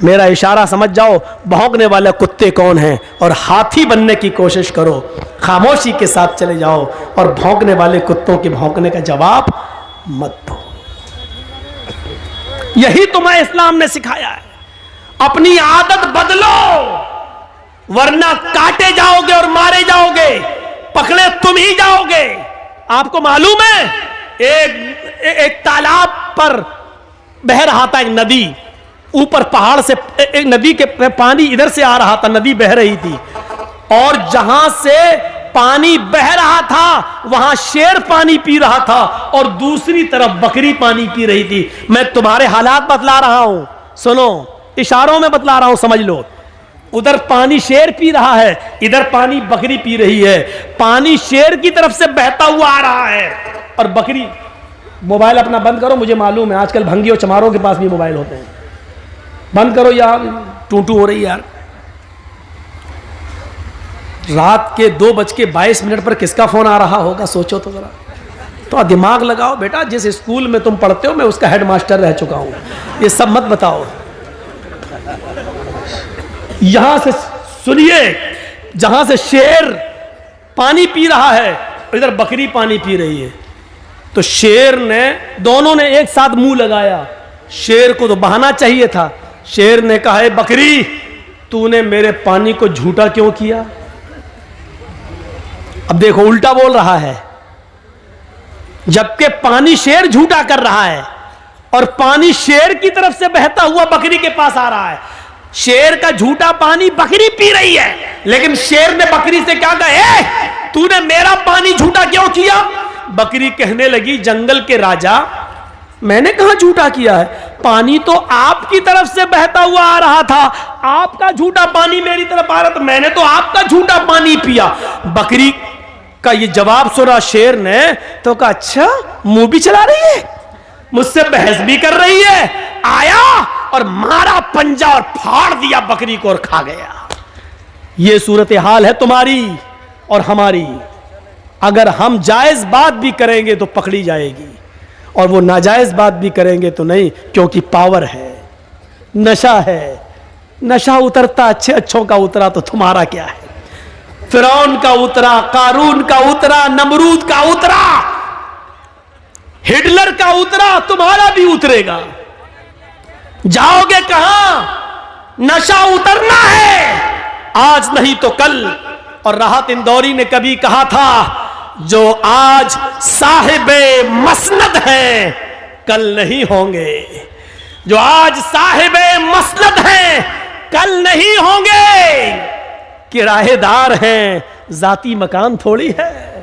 मेरा इशारा समझ जाओ, भौंकने वाले कुत्ते कौन हैं, और हाथी बनने की कोशिश करो। खामोशी के साथ चले जाओ और भौंकने वाले कुत्तों के भौंकने का जवाब मत दो। यही तुम्हें इस्लाम ने सिखाया है। अपनी आदत बदलो, वरना काटे जाओगे और मारे जाओगे, पकड़े तुम ही जाओगे। आपको मालूम है एक तालाब पर बह रहा था, एक नदी ऊपर पहाड़ से, एक नदी के पानी इधर से आ रहा था, नदी बह रही थी, और जहां से पानी बह रहा था वहां शेर पानी पी रहा था और दूसरी तरफ बकरी पानी पी रही थी। मैं तुम्हारे हालात बतला रहा हूं, सुनो, इशारों में बतला रहा हूं, समझ लो। उधर पानी शेर पी रहा है, इधर पानी बकरी पी रही है। पानी शेर की तरफ से बहता हुआ आ रहा है और बकरी, मोबाइल अपना बंद करो, मुझे मालूम है आजकल भंगी और चमारों के पास भी मोबाइल होते हैं, बंद करो यार, टूटू हो रही यार। रात के 2:22 पर किसका फोन आ रहा होगा, सोचो तो जरा। तो दिमाग लगाओ बेटा, जिस स्कूल में तुम पढ़ते हो मैं उसका हेडमास्टर रह चुका हूं, ये सब मत बताओ। यहां से सुनिए, जहां से शेर पानी पी रहा है इधर बकरी पानी पी रही है, तो शेर ने, दोनों ने एक साथ मुंह लगाया। शेर को तो बहाना चाहिए था। शेर ने कहा, है बकरी, तूने मेरे पानी को झूठा क्यों किया? अब देखो उल्टा बोल रहा है, जबकि पानी शेर झूठा कर रहा है और पानी शेर की तरफ से बहता हुआ बकरी के पास आ रहा है। शेर का झूठा पानी बकरी पी रही है, लेकिन शेर ने बकरी से क्या कहा, तूने मेरा पानी झूठा क्यों किया? बकरी कहने लगी, जंगल के राजा, मैंने कहां झूठा किया है? पानी तो आपकी तरफ से बहता हुआ आ रहा था, आपका झूठा पानी मेरी तरफ आ रहा था, मैंने तो आपका झूठा पानी पिया। बकरी का ये जवाब सुना शेर ने तो कहा, अच्छा मुंह भी चला रही है, मुझसे बहस भी कर रही है। आया और मारा पंजा और फाड़ दिया बकरी को और खा गया। ये सूरत हाल है तुम्हारी और हमारी। अगर हम जायज बात भी करेंगे तो पकड़ी जाएगी, और वो नाजायज बात भी करेंगे तो नहीं, क्योंकि पावर है, नशा है। नशा उतरता अच्छे अच्छों का उतरा तो तुम्हारा क्या है? फिरौन का उतरा, कारून का उतरा, नमरूद का उतरा, हिटलर का उतरा, तुम्हारा भी उतरेगा। जाओगे कहां? नशा उतरना है, आज नहीं तो कल। और राहत इंदौरी ने कभी कहा था, जो आज साहिबे मसनद हैं कल नहीं होंगे। जो आज साहिबे मसनद हैं कल नहीं होंगे। किराएदार हैं, जाती मकान थोड़ी है।